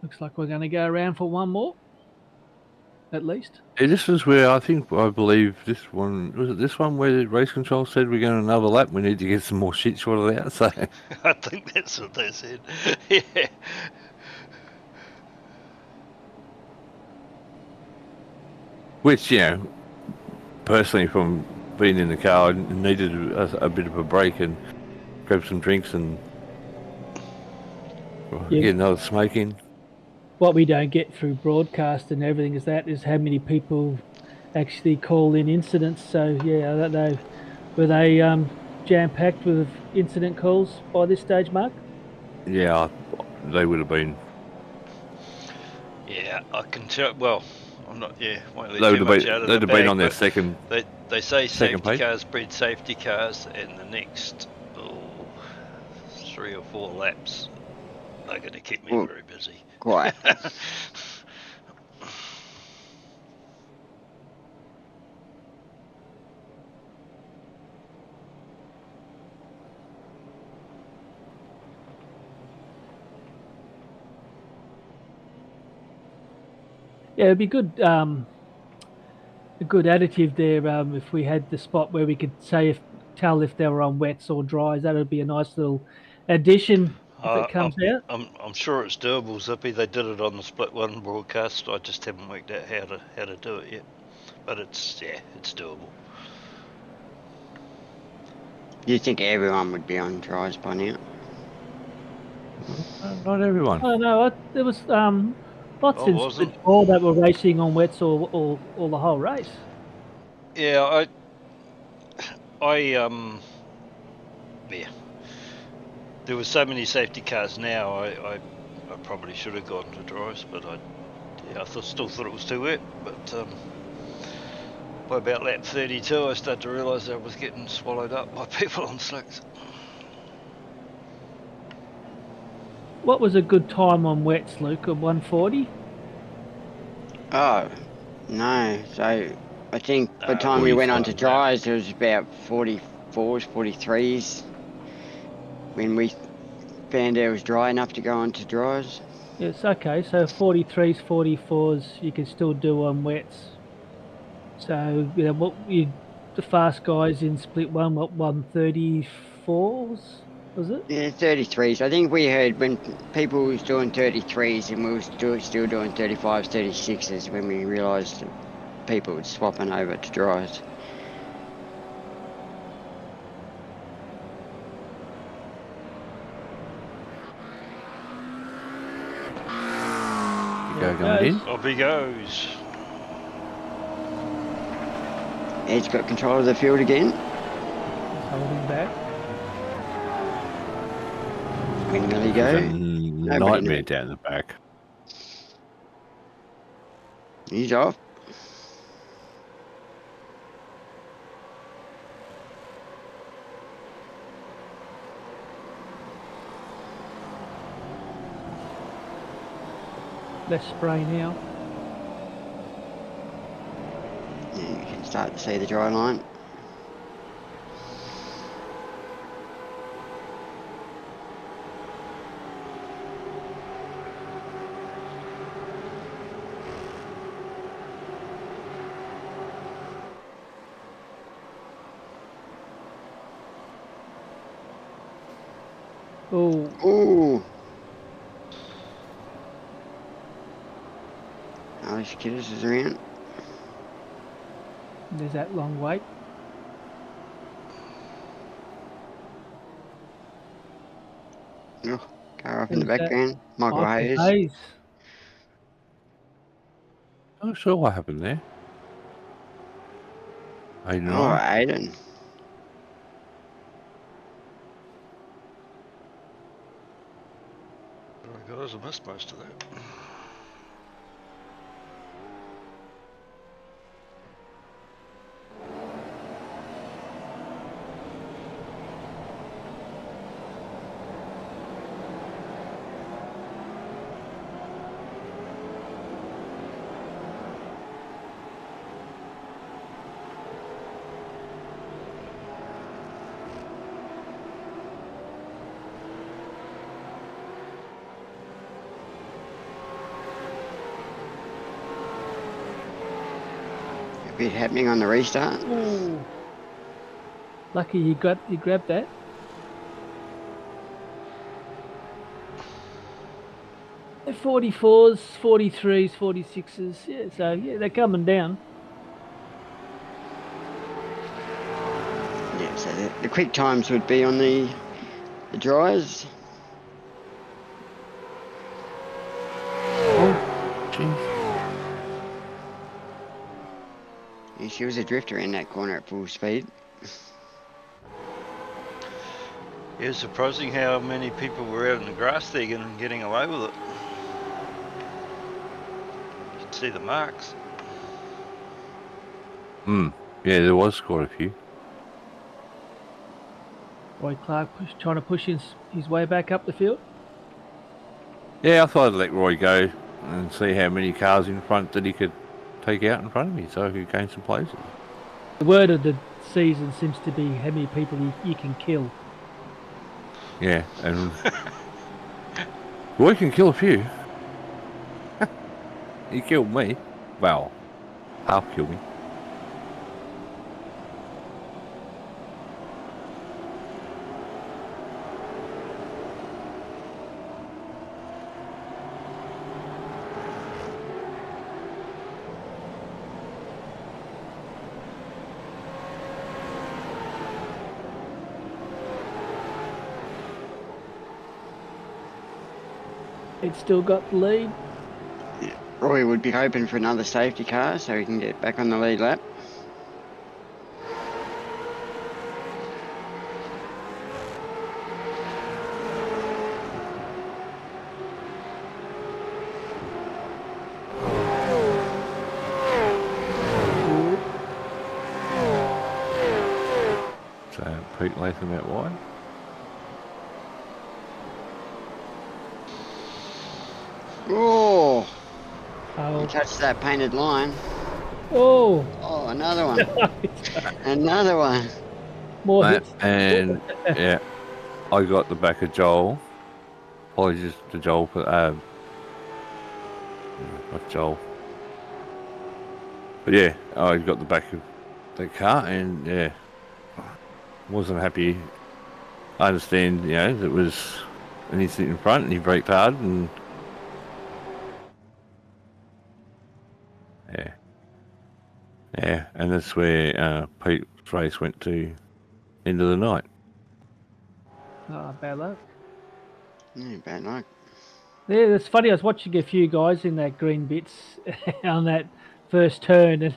Looks like we're going to go around for one more, at least. Yeah, this is where I believe this one, was it this one where the race control said we're going another lap, we need to get some more shit sorted out, so... I think that's what they said. Yeah. Which, personally from being in the car, I needed a bit of a break and grab some drinks and get another smoke in. What we don't get through broadcast and everything is how many people actually call in incidents. So yeah, I don't know, were they jam-packed with incident calls by this stage, Mark? Yeah, they would have been. Yeah, I can tell. Well, I'm not. Yeah, won't let They too much out of the they'd have bag, been on their but second. They say second safety page. cars breed safety cars, and the next 3 or 4 laps are going to keep me very busy. Quite. Yeah, it'd be good. A good additive there. If we had the spot where we could tell if they were on wets or dries, that would be a nice little addition if it comes out. I'm sure it's doable, Zippy. They did it on the split 1 broadcast. I just haven't worked out how to do it yet. But it's doable. You think everyone would be on dries by now? Not everyone. Oh no, there was lots in wasn't. split 4 that were racing on wets or the whole race. Yeah, yeah. There were so many safety cars now. I probably should have gone to dries, but I still thought it was too wet. But by about lap 32, I started to realise I was getting swallowed up by people on slicks. What was a good time on wets, Luke? Of 140? Oh, no. So I think by the time we went on to dries, it was about 44s, 43s when we found it was dry enough to go on to dries. Yes, okay. So 43s, 44s, you can still do on wets. So the fast guys in split one, what 134s was it? Yeah, 33s. I think we heard when people was doing 33s and we was still doing 35s, 36s when we realised that people were swapping over to dries. Going in. Off he goes. Ed's got control of the field again. He's holding back. Windmill There's a go. nightmare down the back. He's off. Less spray now. Yeah, you can start to see the dry line. Oh, Ooh. Alex Kiddis is around. there's that long wait. Oh, car off in the Who's that? background. Michael Michael Hayes. I'm not sure what happened there. Aiden Oh, I. Aiden. Oh, guys, I missed most of that. A bit happening on the restart. Oh, lucky you grabbed that. They're 44s, 43s, 46s. Yeah, so yeah, they're coming down. Yeah, so the quick times would be on the dries. Oh, jeez. Yeah, she was a drifter in that corner at full speed. It was surprising how many people were out in the grass there getting away with it. You can see the marks. Yeah, there was quite a few. Roy Clark trying to push his way back up the field. Yeah, I thought I'd let Roy go and see how many cars in front that he could take out in front of me so I could gain some places. The word of the season seems to be how many people you can kill. Yeah, and Roy can kill a few. He killed me. Well, half killed me. It's still got the lead. Roy would be hoping for another safety car so he can get back on the lead lap. So Pete Latham out wide. Oh, Oh, he touched that painted line. oh, Oh another one. Another one. More hits. And yeah, I got the back of Joel. Apologies to Joel for not Joel. But yeah, I got the back of the car, and yeah, wasn't happy. I understand, you know, it was an incident in front, and he braked hard, and yeah, and that's where Pete's race went to end of the night. Oh, bad luck. Yeah, bad luck. Yeah, it's funny. I was watching a few guys in that green bits on that first turn, and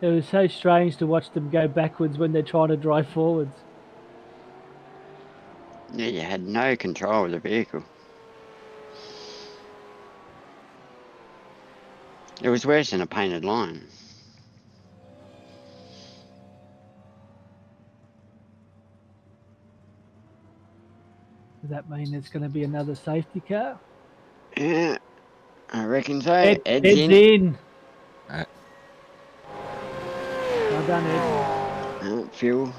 it was so strange to watch them go backwards when they're trying to drive forwards. Yeah, you had no control of the vehicle. It was worse than a painted line. Does that mean there's going to be another safety car? Yeah, I reckon so. Ed's Ed's in. in. Uh, Well done, Ed. Phil,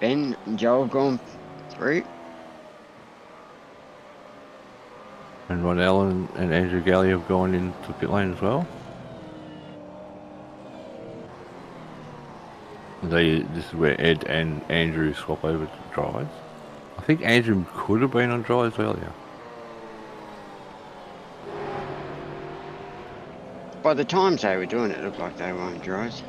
Ben, and Joel have gone through. And Rod Allen and Andrew Galley have gone into pit lane as well. This is where Ed and Andrew swap over to drives. I think Andrew could have been on drives earlier. By the times they were doing it, it looked like they were on drives.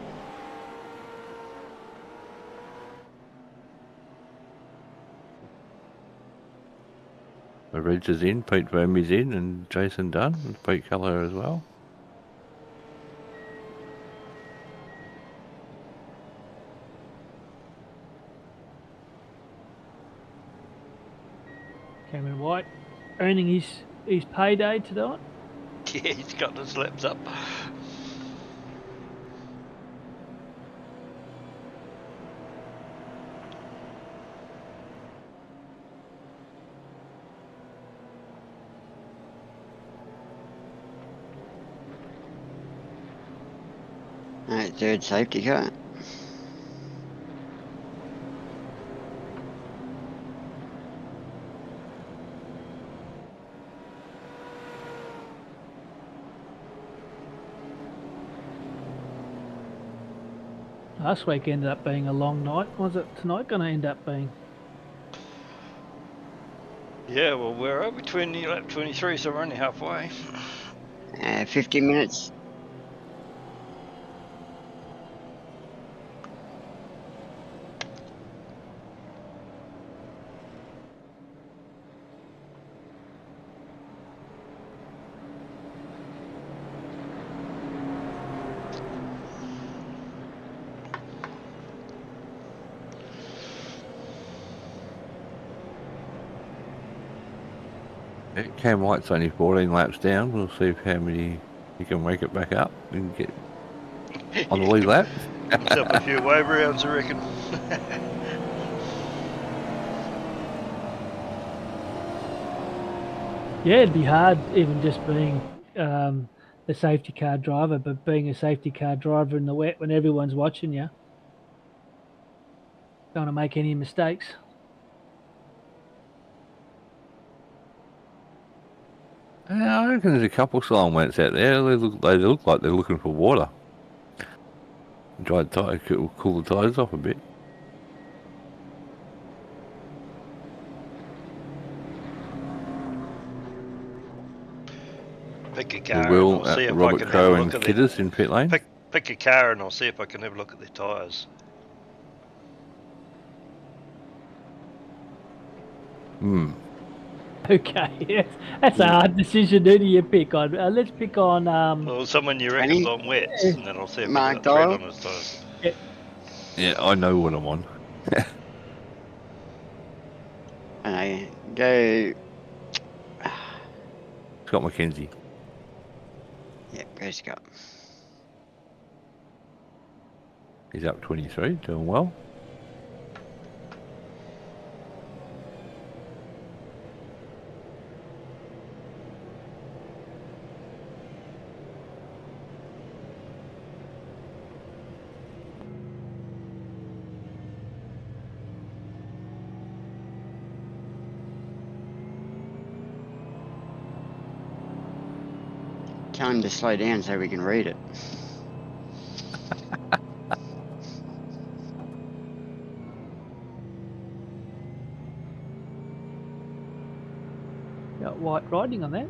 The Reg is in, Pete Vermey's in, and Jason Dunn, and Pete Keller as well. Cameron White earning his payday tonight. Yeah, he's got his laps up. Third safety car. Last week ended up being a long night. Was it tonight going to end up being? Yeah, well, we're over 20, lap 23, so we're only halfway. 50 minutes. Cam White's only 14 laps down. We'll see how many he can make it back up and get on the lead lap. Himself a few wave rounds, I reckon. Yeah, it'd be hard even just being the safety car driver, but being a safety car driver in the wet when everyone's watching you. Don't want to make any mistakes. I reckon there's a couple silhouettes out there. They look like they're looking for water. Dry tire, cool the tyres off a bit. Pick a car Will, and I'll see if Robert I can Crow have a and look at Kiddis in pit lane. Pick a car and I'll see if I can have a look at their tyres. Okay, yes. That's a hard decision. Who do you pick on? Let's pick on. Well, someone you reckon's on wets, and then I'll see if Mark I can tread Doyle. on his tyres. Yeah, I know what I'm on. Go. Scott McKenzie. Yep, go Scott. He's up 23, doing well. Tell him to slow down so we can read it. Got white writing on that.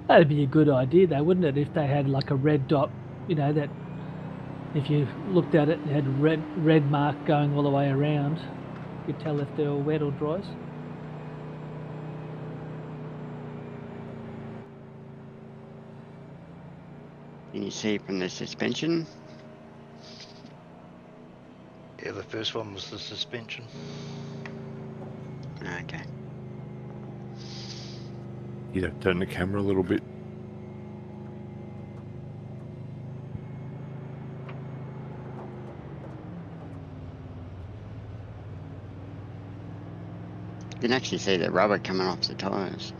That'd be a good idea though, wouldn't it, if they had like a red dot, you know, that if you looked at it, it had red mark going all the way around. You could tell if they were wet or dries. Can you see from the suspension? Yeah, the first one was the suspension. Okay. You'd have to turn the camera a little bit. You can actually see the rubber coming off the tyres.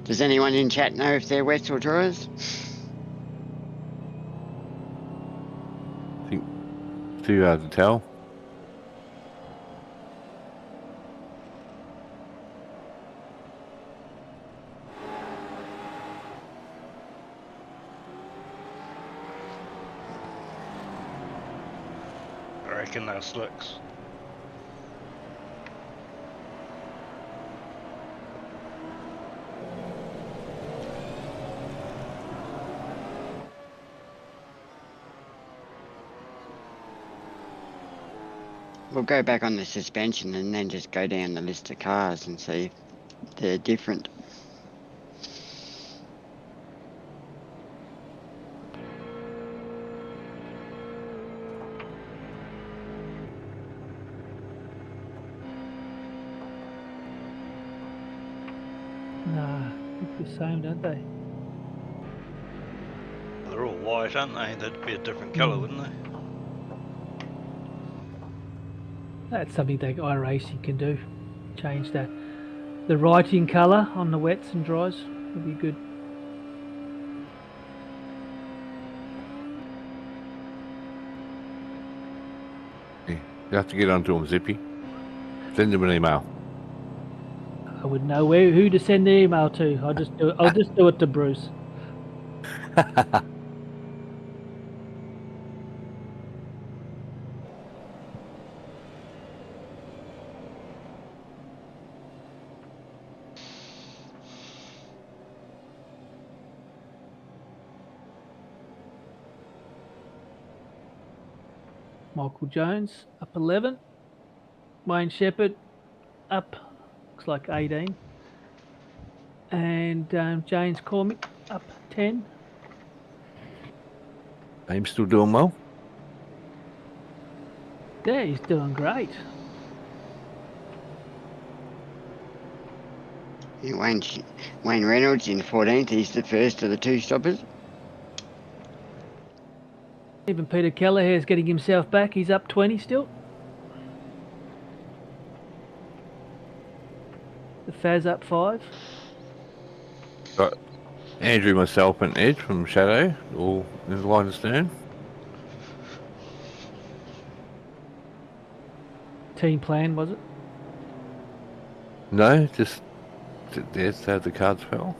Does anyone in chat know if they're wet or dries? I think too hard to tell. I reckon they're slicks. We'll go back on the suspension and then just go down the list of cars and see if they're different. Nah, look the same, don't they? They're all white, aren't they? That'd be a different colour, wouldn't they? That's something that iRacing can do. Change the writing colour on the wets and dries. Would be good. Yeah. You have to get onto them, Zippy. Send them an email. I would know who to send the email to. I'll just do it to Bruce. Michael Jones up 11. Wayne Shepherd up, looks like 18. And James Cormick up 10. I'm still doing well. Yeah, he's doing great. Yeah, Wayne Reynolds in 14th. He's the first of the two stoppers. Even Peter Kelleher's getting himself back. He's up 20 still. The Faz up 5. Got Andrew, myself, and Ed from Shadow all in the line of stern. Team plan, was it? No, just that's how the cards fell.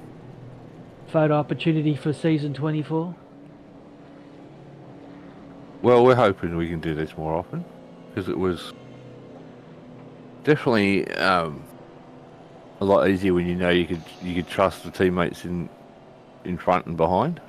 Photo opportunity for season 24. Well, we're hoping we can do this more often because it was definitely a lot easier when you know you could trust the teammates in front and behind.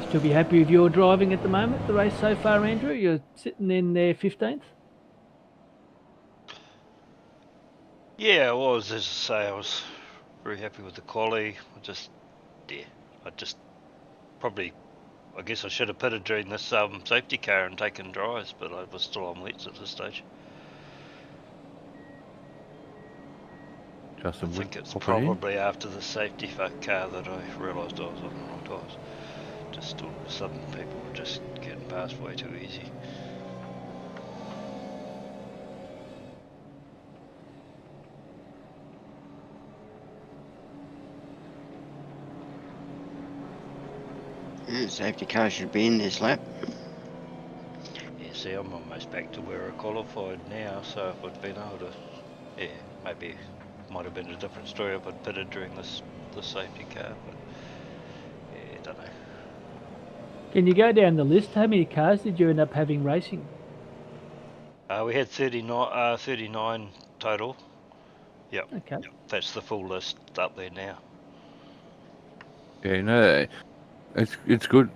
Still be happy with your driving at the moment, the race so far, Andrew? You're sitting in there 15th? Yeah, I was. As I say, I was very happy with the quality. I just probably, I guess I should have pitted during this safety car and taken dries, but I was still on wets at this stage. I Justin think Wood it's popping in. probably after the safety car that I realised I was on the wrong tyres. Just all of a sudden people were just getting past way too easy. Yeah, safety car should be in this lap. Yeah, see, I'm almost back to where I qualified now, so if I'd been able to, yeah, maybe might have been a different story if I'd pitted during this safety car, but yeah, I don't know. Can you go down the list? How many cars did you end up having racing? We had 39 total. Yep. Okay. That's the full list up there now. Yeah, no, it's good.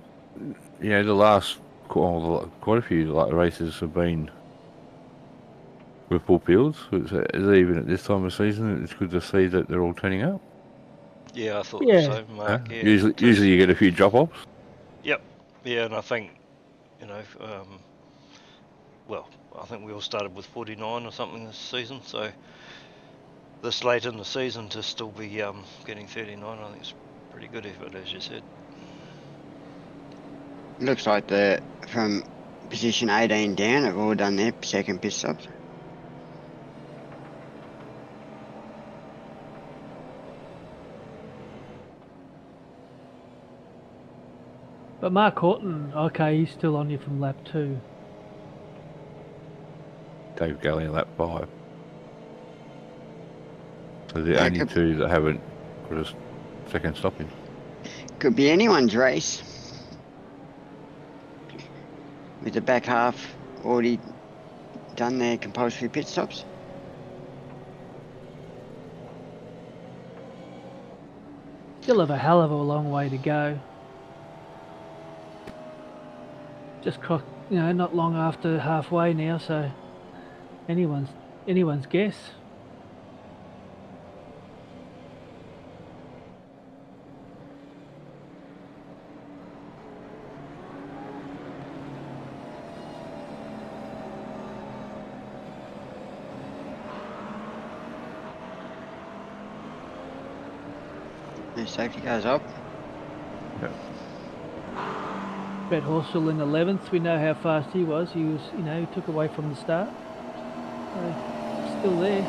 You know, the last quite a few races have been with full fields. Even at this time of season, it's good to see that they're all turning up. Yeah, I thought Yeah. the same, Mark. Yeah. Usually you get a few drop-offs. Yep. Yeah, and I think, well, I think we all started with 49 or something this season, so this late in the season to still be getting 39, I think it's pretty good effort, as you said. Looks like from position 18 down have all done their second pit stops. But Mark Horton, okay, he's still on you from lap 2. Dave Galley in lap 5. So the Yeah, only two that haven't got a second stopping. Could be anyone's race. With the back half already done their compulsory pit stops. Still have a hell of a long way to go. Just not long after halfway now, so anyone's guess. The safety car's up. Yeah. Brett Horsell in 11th. We know how fast he was. He was, he took away from the start. So, still there.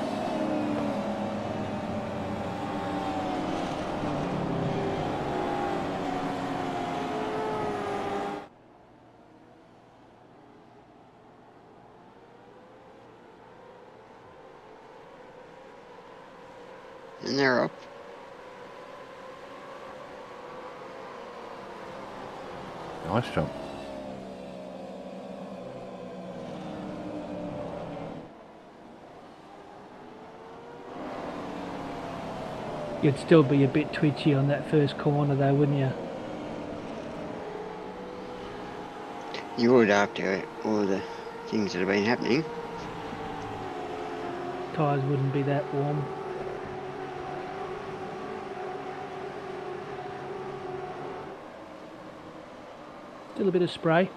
And they're up. Nice jump. You'd still be a bit twitchy on that first corner though, wouldn't you? You would after all the things that have been happening. Tyres wouldn't be that warm. Still a bit of spray.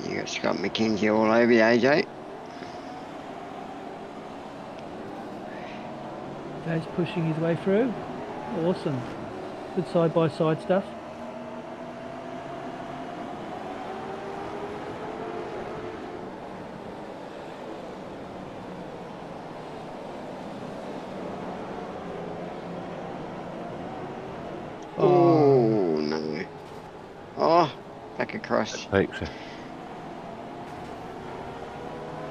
You got Scott McKenzie all over you, AJ. Dave's pushing his way through. Awesome. Good side-by-side stuff. Oh, no. Oh, back across. Takes it.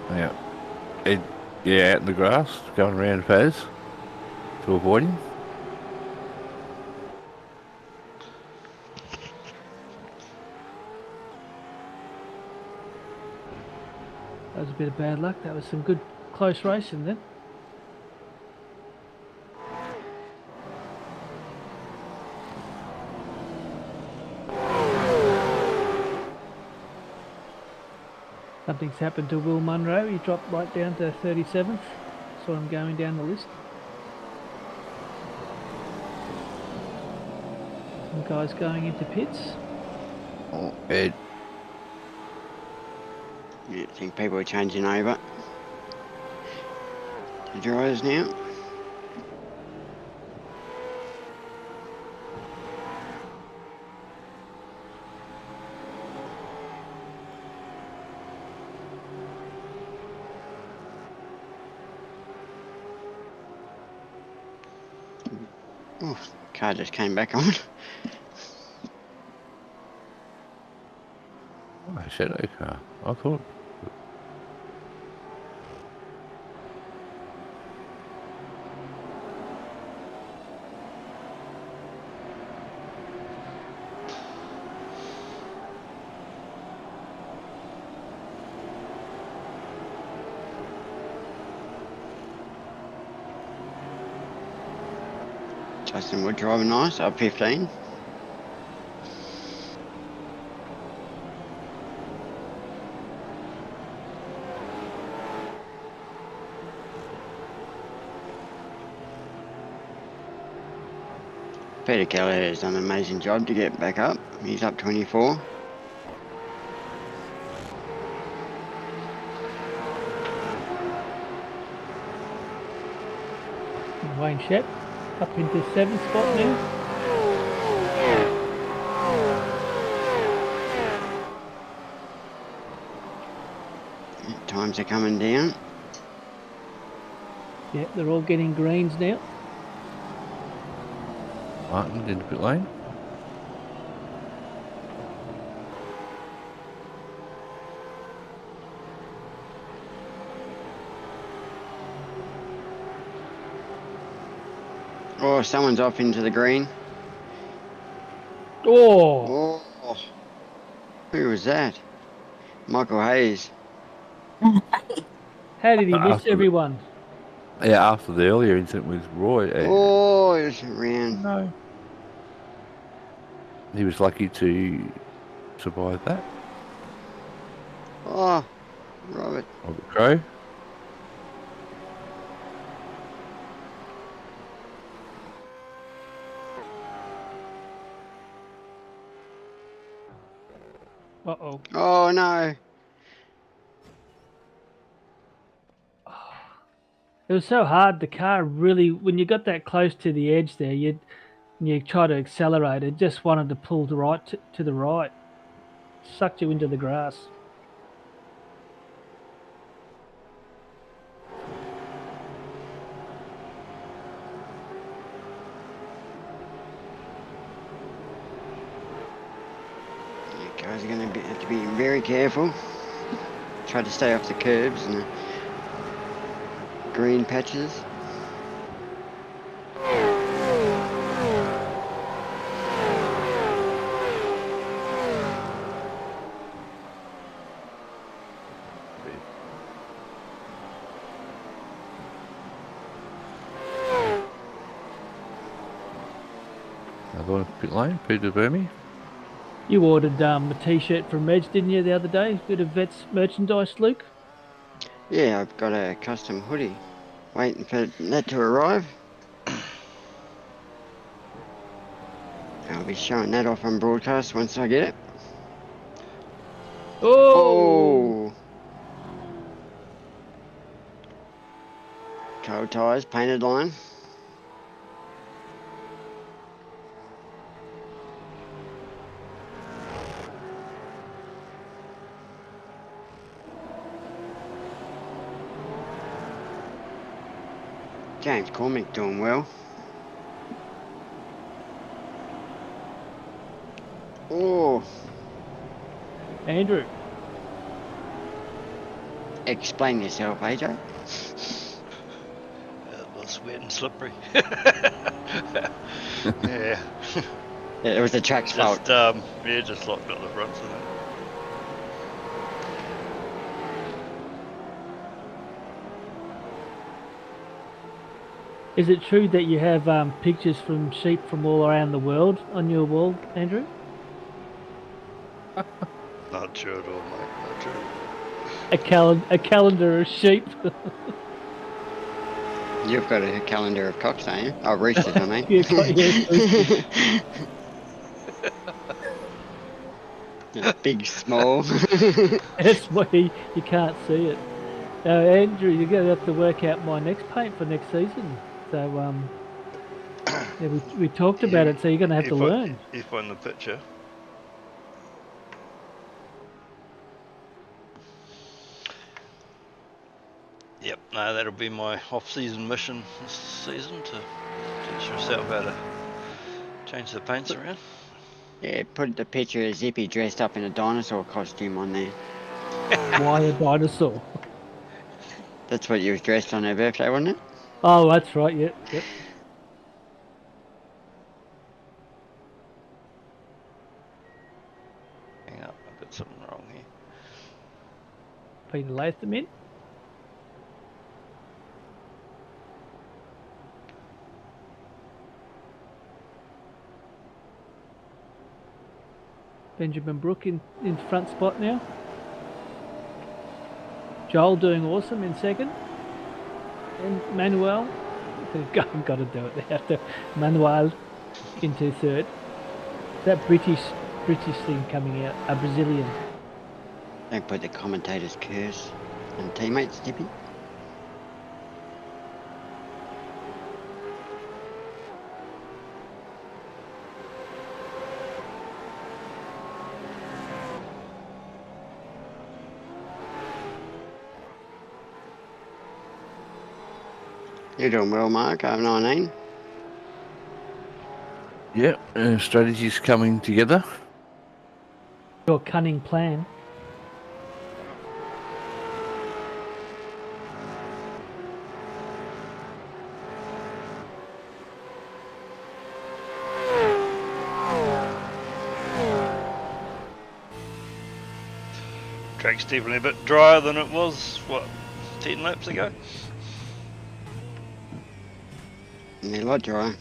Yeah. Out in the grass, going around Faz to avoid him. That was a bit of bad luck. That was some good close racing then. Something's happened to Will Munro. He dropped right down to 37th. Saw him going down the list. Some guys going into pits. Oh, good. Yeah, I think people are changing over to dryers now. Oh, car just came back on. Oh, a shadow car. I thought. Justin Wood driving nice, up 15. Peter Keller has done an amazing job to get back up. He's up 24. Wayne Shep up into 7th spot now. Times are coming down. Yeah, they're all getting greens now. Martin into pit lane. Oh, someone's off into the green. Oh, Oh, who was that? Michael Hayes. how did he miss After the- everyone? Yeah, after the earlier incident with Roy, Oh, it was around. no, he was lucky to survive that. Oh, Robert. Robert Crow. Uh-oh. Oh, no. It was so hard. The car really, when you got that close to the edge there, you try to accelerate. It just wanted to pull to the right. Sucked you into the grass. You guys are going to have to be very careful. Try to stay off the curbs and the green patches. Another one pit lane, Peter Verme. You ordered a T-shirt from Reg, didn't you, the other day? Bit of Vets merchandise, Luke. Yeah, I've got a custom hoodie. Waiting for that to arrive. I'll be showing that off on broadcast once I get it. Oh! Cold tyres, painted line. James Cormick doing well. Oh, Andrew. explain yourself, AJ. It was wet and slippery. Yeah. It was the track's fault. Just locked up the front, so Is it true that you have pictures from sheep from all around the world on your wall, Andrew? Not true at all, mate. Not true. A calendar of sheep. You've got a calendar of cocks, don't you? Oh, roosters, I mean. Yes, roosters. Big, small. That's why you can't see it. Andrew, you're going to have to work out my next paint for next season. So, yeah, we talked about it, so you're going to have to learn. You find the picture. Yep, no, that'll be my off-season mission this season to teach myself how to change the paints around. Yeah, put the picture of Zippy dressed up in a dinosaur costume on there. Why a dinosaur? That's what you was dressed on her birthday, wasn't it? Oh, that's right. Yep. Hang on, I've got something wrong here. Peter Latham in. Benjamin Brook in front spot now. Joel doing awesome in second. And Manuel, I've got to do it after Manuel into third. That British thing coming out, a Brazilian. Don't put the commentator's curse on teammates, Zippy. You're doing well, Mark. I'm 19. Yeah, strategies coming together. Your cunning plan. Track's definitely a bit drier than it was, what, 10 laps ago? Yeah, a lot dry.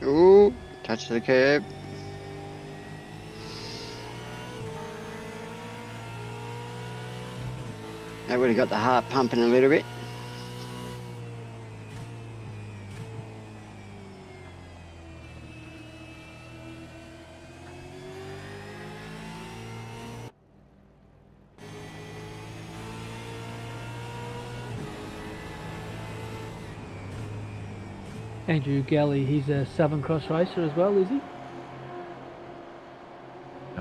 Ooh, touch the curb. That would have got the heart pumping a little bit. Andrew Galley, he's a Southern Cross racer as well, is he?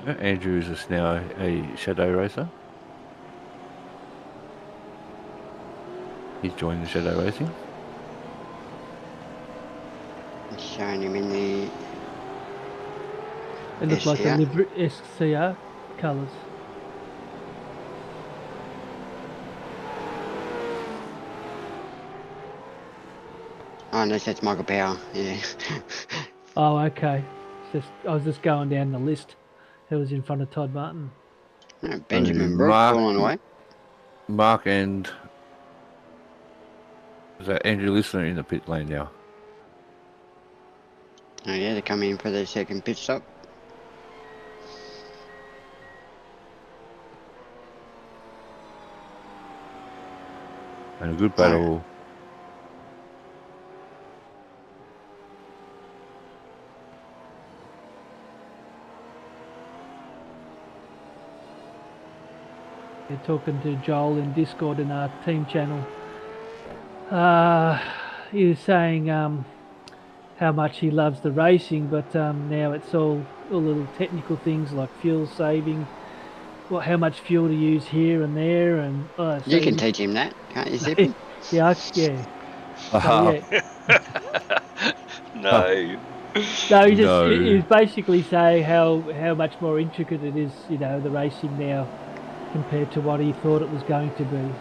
Andrew is just now a shadow racer. He's joined the shadow racing. Showing him in the It looks like SCR. a SCR colours. Oh, unless that's Michael Power, yeah. Oh, okay. I was just going down the list. Who was in front of Todd Martin? No, Benjamin So Brook Mark- pulling away. Mark and is that Andrew Listener in the pit lane now? Oh yeah, they're coming in for their second pit stop. And a good battle. You're talking to Joel in Discord in our team channel. He was saying how much he loves the racing, but now it's all little technical things like fuel saving, how much fuel to use here and there, and You can teach him that, can't you, Zippy? yeah. So, yeah. No. No, No. he's basically saying how much more intricate it is, the racing now compared to what he thought it was going to be.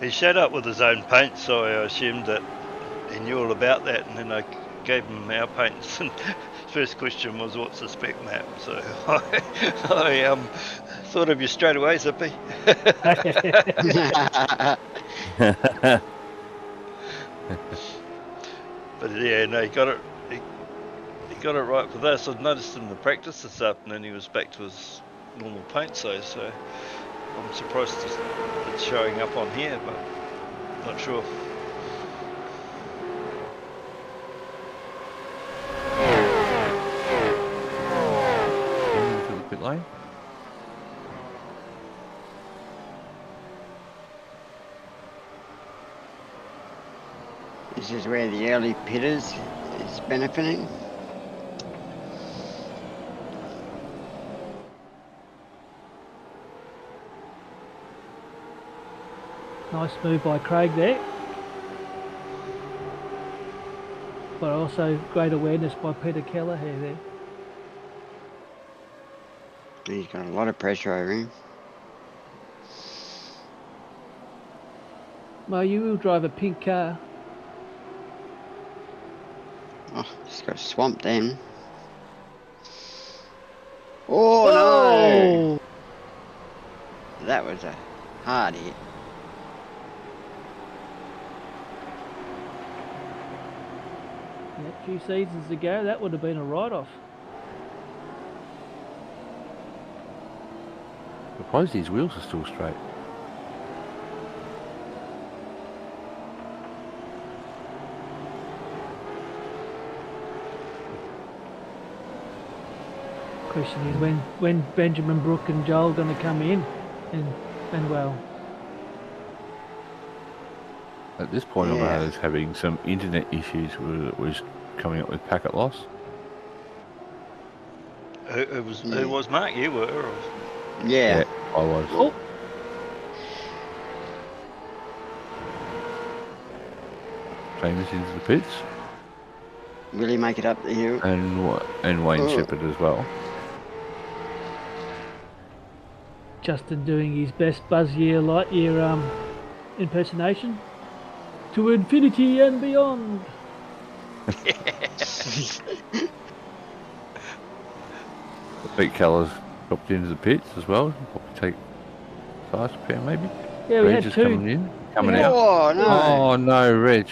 He showed up with his own paint, so I assumed that he knew all about that, and then I gave him our paints and first question was, what's the spec map? So I thought of you straight away, Zippy. But yeah, no, he got it. He got it right for this. I noticed in the practice this afternoon he was back to his normal paint size. So I'm surprised it's showing up on here, but not sure. Into the pit lane. This is where the early pitters is benefiting. Nice move by Craig there. But also great awareness by Peter Kelleher there. He's got a lot of pressure over him. Well, you will drive a pink car. Oh, just got swamped then. Oh no! That was a hard hit. Yeah, a few seasons ago, that would have been a write-off. Surprised these wheels are still straight. Question is when Benjamin Brook and Joel going to come in, and well, At this point, Yeah. I was having some internet issues where it was coming up with packet loss. Who was Mark? You were? Or? Yeah. I was. oh, Famous into the pits, Will he make it up the hill? and Wayne Oh. Shepherd as well. Justin doing his best Lightyear impersonation. To infinity and beyond. Pete Keller's dropped into the pits as well. Probably take fast repair maybe. Yeah, we Reg had is two. coming Yeah. out. Oh no! Oh no, Reg.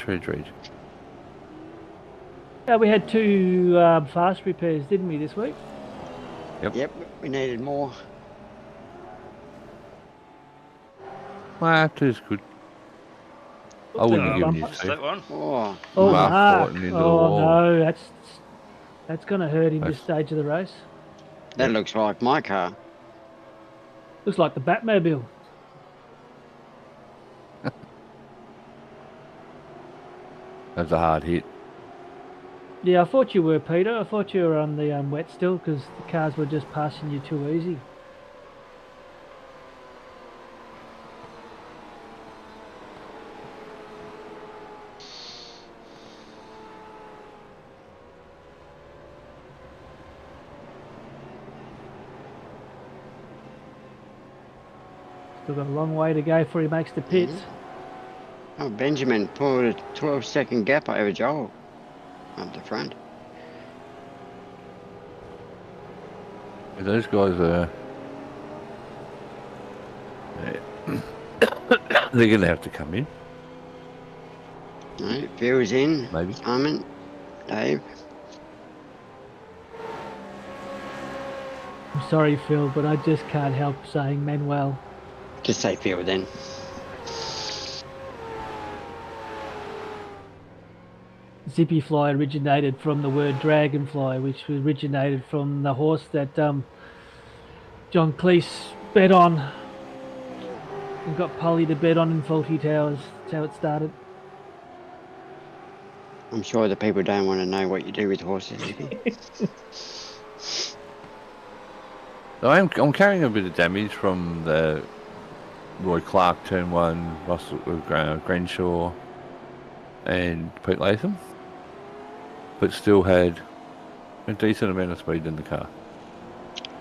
We had two fast repairs, didn't we, this week? Yep, we needed more. Well, two's good. I wouldn't have given you What's two. that one? Oh, Oh, Mark Mark. Fortin into the Oh wall. no, that's going to hurt him this That's- stage of the race. that looks like my car. Looks like the Batmobile. That's a hard hit. Yeah, I thought you were, Peter. I thought you were on the wet still because the cars were just passing you too easy. Still got a long way to go before he makes the pits. Oh, Benjamin pulled a 12-second gap over Joel up the front. Those guys are. They're going to have to come in, No, Phil's in. maybe. Simon, Dave. I'm sorry, Phil, but I just can't help saying Manuel. Just say Phil then. Zippy fly originated from the word dragonfly, which originated from the horse that John Cleese bet on and got Polly to bet on in Faulty Towers. That's how it started. I'm sure the people don't want to know what you do with horses. Zippy. So I'm carrying a bit of damage from the Roy Clark turn one, Russell Grenshaw, and Pete Latham, but still had a decent amount of speed in the car.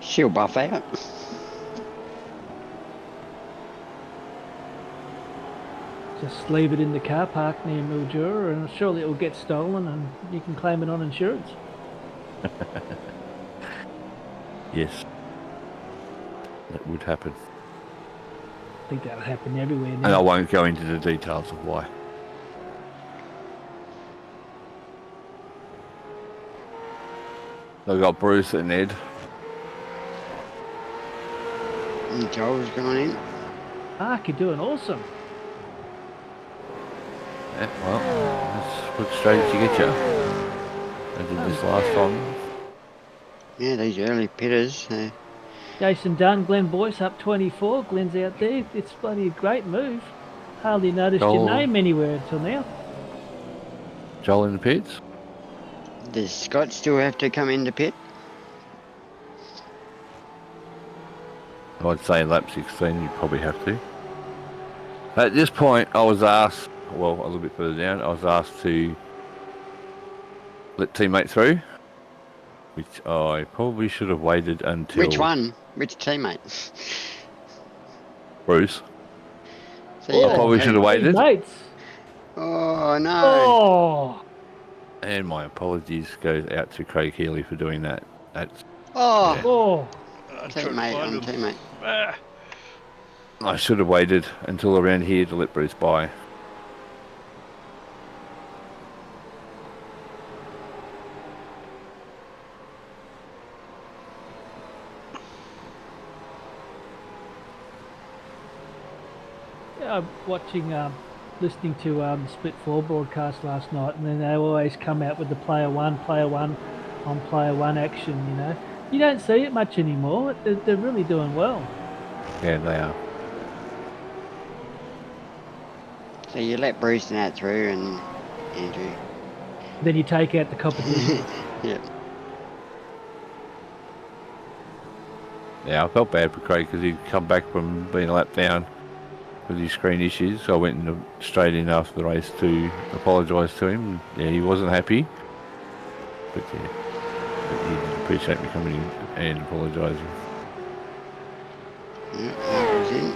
She'll buff out. Just leave it in the car park near Mildura and surely it will get stolen and you can claim it on insurance. Yes, that would happen. I think that'll happen everywhere And I now. won't go into the details of why. So we've got Bruce and Ed. And Joel's gone in. Mark, you're doing awesome. Yeah, well, that's what strategy get you. I did this last time. Yeah, these early pitters. Jason Dunn, Glenn Boyce up 24. Glenn's out there. It's bloody a great move. Hardly noticed your Joel. name anywhere until now. Joel in the pits. Does Scott still have to come into pit? I'd say lap 16 you probably have to. At this point I was asked, well, a little bit further down, I was asked to let teammate through, which I probably should have waited until... Which one? Which teammate? Bruce. So I probably should have waited. Mates. Oh, no. Oh, And my apologies goes out to Craig Healy for doing that. That's, Oh, yeah. oh. I'm trying to teammate find on him. teammate. Ah, I should have waited until around here to let Bruce by. Yeah, I'm watching, listening to the Split 4 broadcast last night, and then they always come out with the player one on player one action, you know. You don't see it much anymore. They're really doing well. Yeah, they are. So you let Bruce and that through and Andrew. Then you take out the competition. Yep. Yeah, I felt bad for Craig because he'd come back from being a lap down with his screen issues. So I went straight in after the race to apologise to him. Yeah, he wasn't happy. But yeah, he did appreciate me coming in and apologising. Yep, that was in.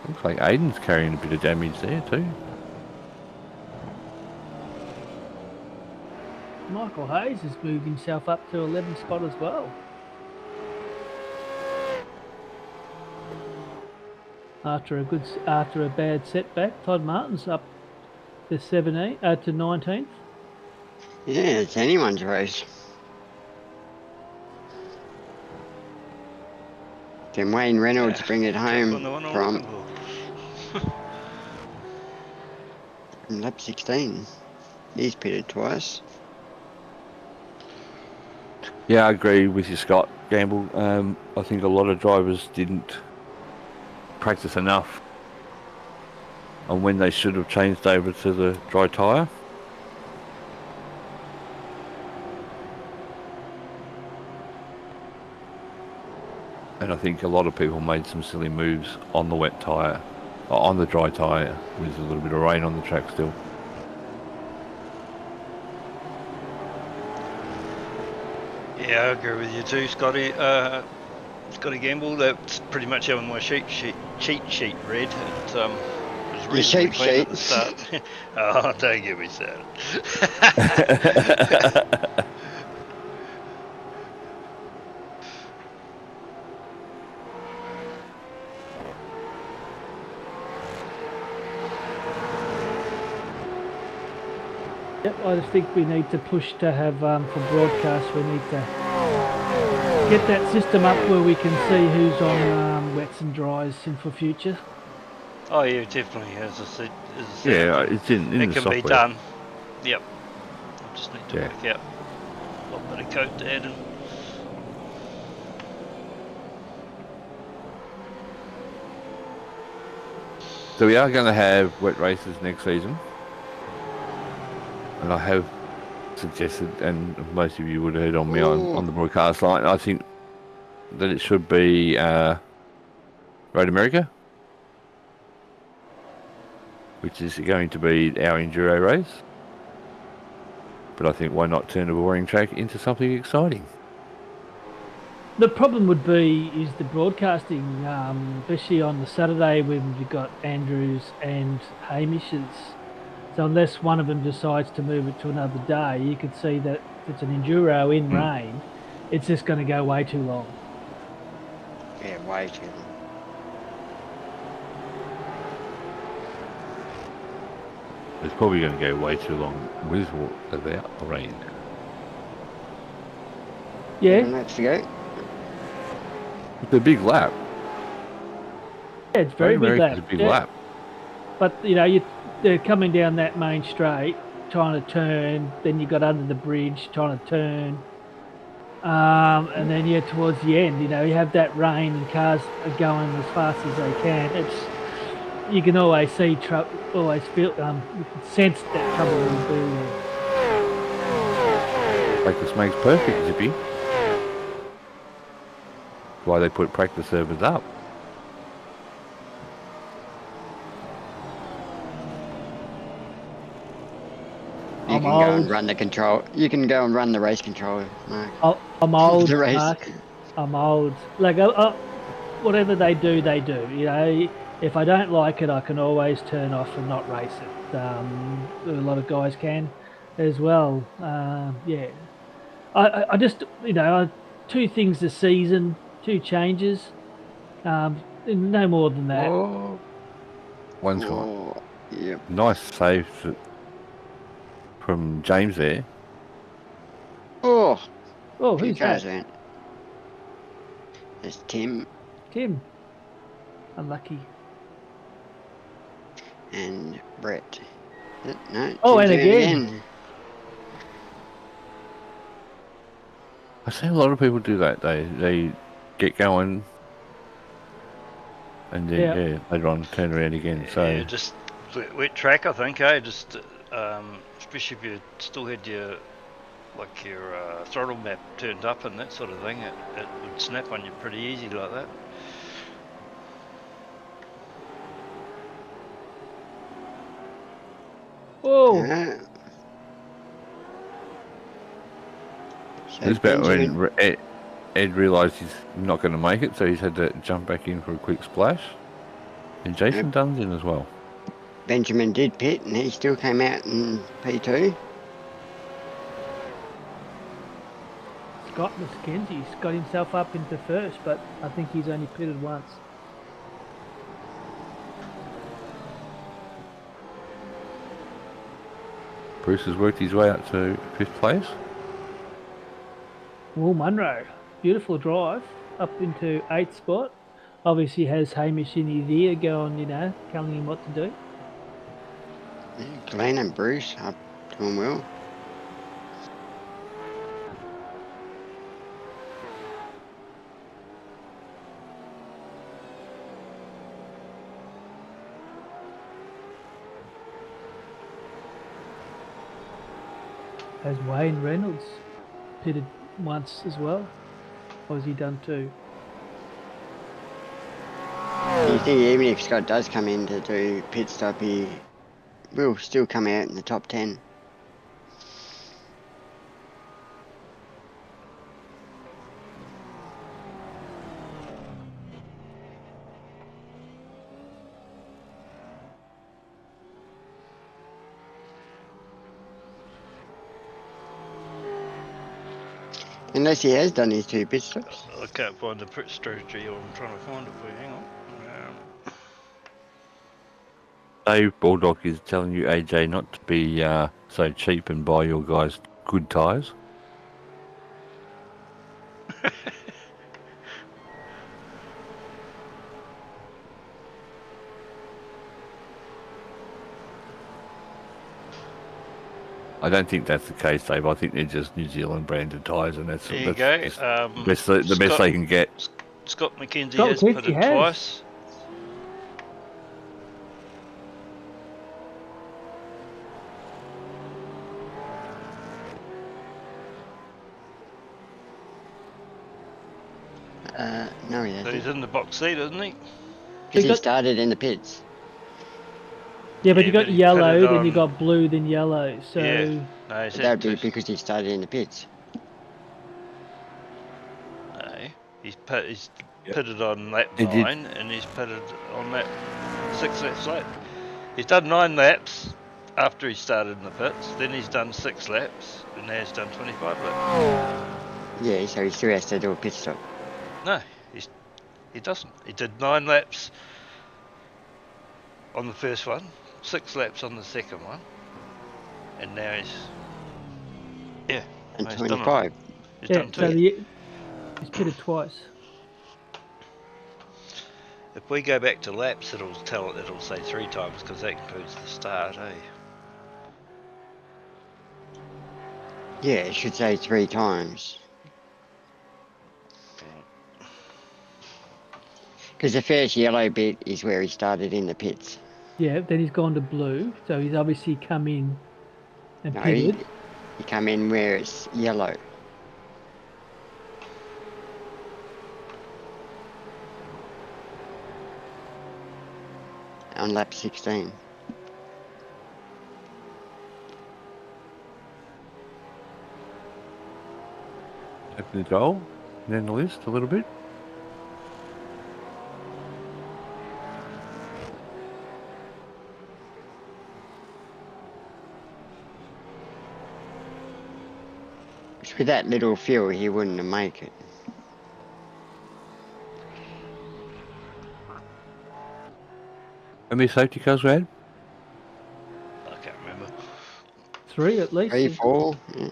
Looks like Aiden's carrying a bit of damage there too. Michael Hayes has moved himself up to 11th spot as well. After a bad setback, Todd Martin's up to 19th. Yeah, it's anyone's race. Can Wayne Reynolds bring it home on the one I'm from looking for. lap 16? He's pitted twice. Yeah, I agree with you, Scott Gamble. I think a lot of drivers didn't practice enough on when they should have changed over to the dry tyre. And I think a lot of people made some silly moves on the wet tyre, on the dry tyre, with a little bit of rain on the track still. Yeah, I agree with you too, Scotty. Scotty Gamble. That's pretty much how my cheat sheet read. It was reasonably clean at the start. Oh, don't get me started. Yep, I just think we need to push to have, for broadcast, we need to get that system up where we can see who's on wets and dries in for future. Oh yeah, definitely. As I said, Yeah, it's in it the can software. be done. Yep. I just need to Yeah. work out what bit of code to add in. So we are going to have wet races next season. And I have suggested, and most of you would have heard on me on the broadcast line, I think that it should be Road America, which is going to be our enduro race. But I think why not turn a boring track into something exciting? The problem would be is the broadcasting, especially on the Saturday when you've got Andrews and Hamish's. So unless one of them decides to move it to another day, you could see that if it's an enduro in rain, it's just going to go way too long. Yeah, way too long. It's probably going to go way too long with or without rain. Yeah, 7 laps to go. It's a big lap. yeah, it's very big lap. It's a big Yeah. lap. But they're coming down that main straight, trying to turn. Then you got under the bridge, trying to turn, and then towards the end, you have that rain and cars are going as fast as they can. You can always see always feel, you can sense that trouble will be there. Practice makes perfect, Zippy. Why they put practice servers up. You can go and run the control. You can go and run the race controller, Mark. I'm old, The race. Mark. I'm old. Like whatever they do, they do. If I don't like it, I can always turn off and not race it. A lot of guys can, as well. Yeah. I just 2 things this season, 2 changes. No more than that. Oh. One's gone. Oh, yep. Nice save from James there. Oh, Oh, few who's cars that? went. There's Tim Tim. Unlucky. and Brett. No. Oh, Tim's and out again. I see a lot of people do that. They get going and then later on turn around again. So Yeah, just wet track, I think. Just especially if you still had your throttle map turned up and that sort of thing, it would snap on you pretty easy like that. Oh, it's about when Ed realised he's not going to make it, so he's had to jump back in for a quick splash. And Jason Dunn's in as well. Benjamin did pit, and he still came out in P2. Scott Mackenzie's got himself up into first, but I think he's only pitted once. Bruce has worked his way up to 5th place. Will Munro, beautiful drive up into 8th spot. Obviously has Hamish in his ear going, telling him what to do. Yeah, Glenn and Bruce up doing well. Has Wayne Reynolds pitted once as well? Or has he done 2? You think even if Scott does come in to do pit stop, he will still come out in the top 10. Unless he has done his 2 pit stops. I can't find the pit strategy, or I'm trying to find it for you. Hang on. Dave Baldock is telling you, AJ, not to be so cheap and buy your guys good tyres. I don't think that's the case, Dave. I think they're just New Zealand branded tyres, and that's There you go. the best they can get. Scott Mackenzie Scott has Mackenzie put it has. twice. No, he So hasn't. he's in the box seat, isn't he? Because He he got- started in the pits. Yeah, but Yeah, you got but he put yellow, it then you on- got blue, then yellow. So Yeah. No, he's That would had be two. because he started in the pits. No. He's Yep. pitted on lap He did. 9 and he's pitted on lap 6 laps late. He's done 9 laps after he started in the pits, then he's done 6 laps, and now he's done 25 laps. Yeah, so he still has to do a pit stop. No, he doesn't. He did 9 laps on the first one, 6 laps on the second one, and now he's And he's done it. 25. He's Yeah, done 2. so he's pitted twice. If we go back to laps, it'll say 3 times because that includes the start, eh? Yeah, it should say 3 times. Because the first yellow bit is where he started in the pits. Yeah, then he's gone to blue, so he's obviously come in and No, pitted. he come in where it's yellow. On lap 16. Open the goal, down the list a little bit. With that little fuel, he wouldn't have made it. How many safety cars we had? I can't remember. 3 at least. 3, 4. Yeah.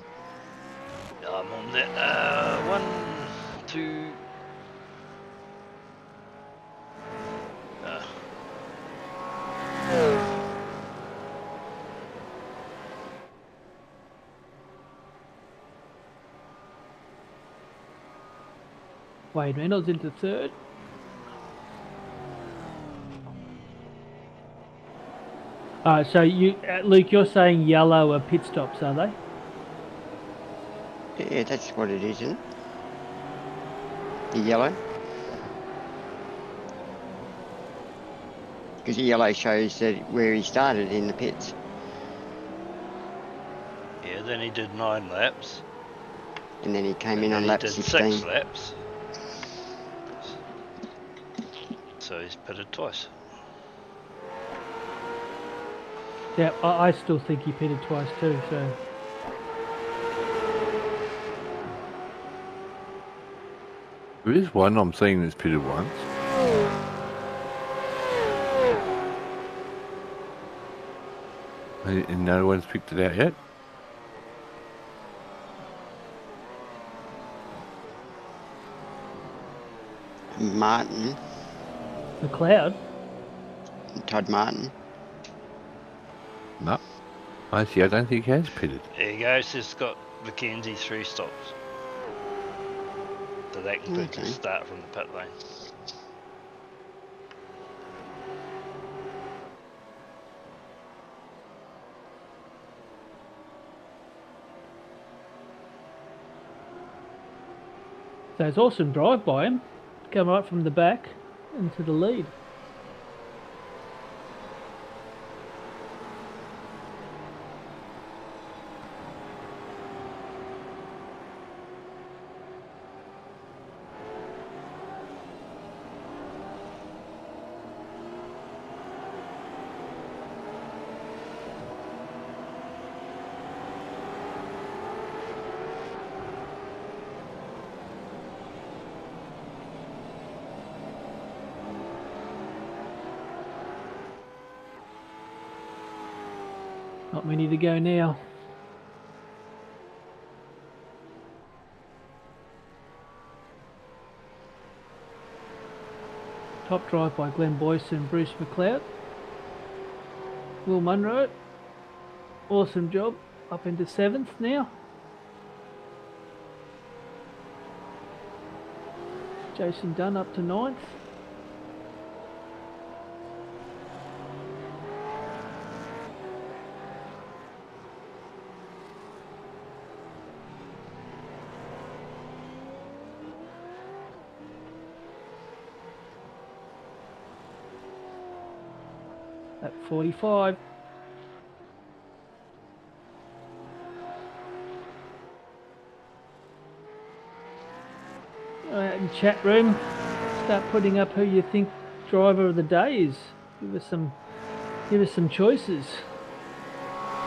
I'm on that. 1, 2. Wade Reynolds into third. So you, Luke, you're saying yellow are pit stops, are they? Yeah, that's what it is, isn't it? The yellow. Because the yellow shows that where he started in the pits. Yeah, then he did 9 laps. And then he came And in then on he lap did 16. 6 laps. So he's pitted twice. Yeah, I still think he pitted twice too, so... There is one I'm seeing that's pitted once. And no one's picked it out yet. Martin, McLeod? Todd Martin. No. I see, I don't think he has pitted. There you go, so it's got Mackenzie 3 stops. So that includes Okay. the start from the pit lane. So it's awesome drive by him. Come right from the back into the lead. Not many to go now. Top drive by Glenn Boyce and Bruce McLeod. Will Munro, awesome job, up into 7th now. Jason Dunn up to 9th. At 45. Go out in chat room. Start putting up who you think driver of the day is. Give us some choices.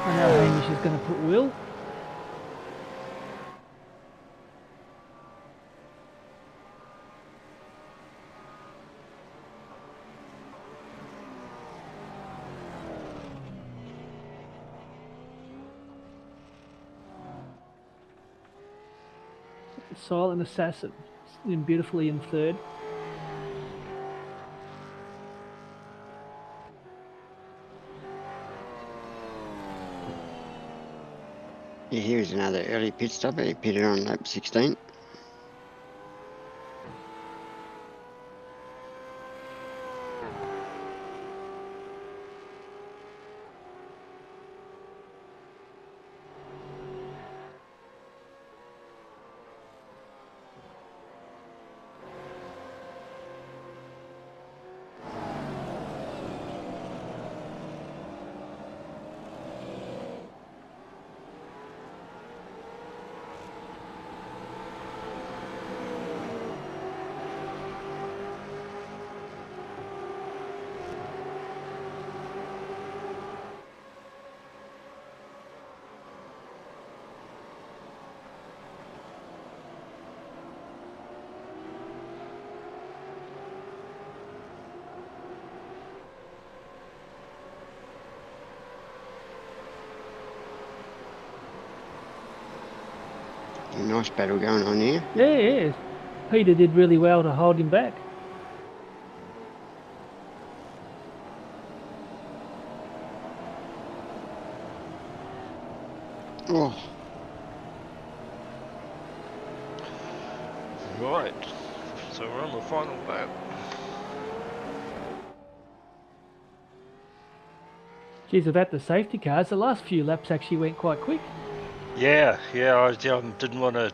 I know Hamish is going to put Will. Silent Assassin, in beautifully in third. Yeah, here's another early pit stop. He pitted on lap 16. A nice battle going on here. Yeah. Peter did really well to hold him back. Oh, Right, so we're on the final lap. Geez, without the safety cars, the last few laps actually went quite quick. Yeah, I didn't want to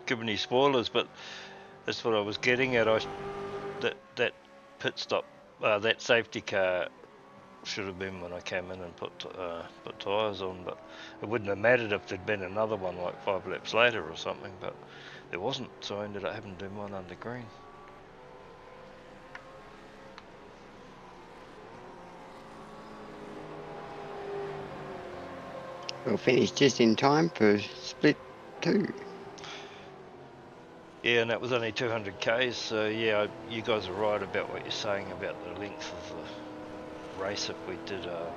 give any spoilers, but that's what I was getting at. That pit stop, that safety car should have been when I came in and put tyres on, but it wouldn't have mattered if there'd been another one like 5 laps later or something, but there wasn't, so I ended up having to do one under green. we'll finish just in time for split 2. Yeah, and that was only 200 k's, so yeah, you guys are right about what you're saying about the length of the race. If we did a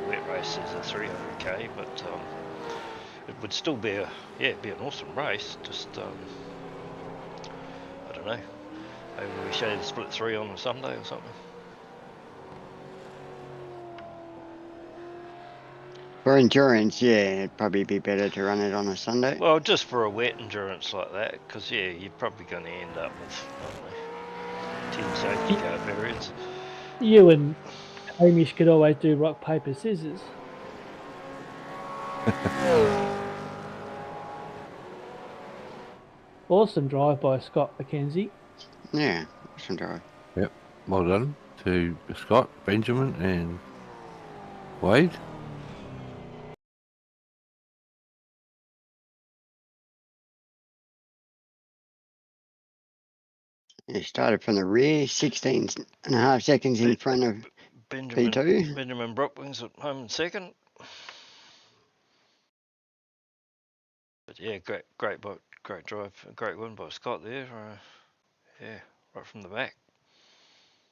wet race as a 300k, but it would still be an awesome race. Just I don't know, maybe we show you the split 3 on a Sunday or something. For endurance, yeah, it'd probably be better to run it on a Sunday. Well, just for a wet endurance like that, because yeah, you're probably going to end up with, I don't know, 10 safety car periods. You and Hamish could always do rock, paper, scissors. Awesome drive by Scott McKenzie. Yeah, awesome drive. Yep. Well done to Scott, Benjamin, and Wade. He started from the rear, 16.5 seconds in front of P2. Benjamin Brooklyn's at home in second. But yeah, great drive, great win by Scott there. Yeah, right from the back.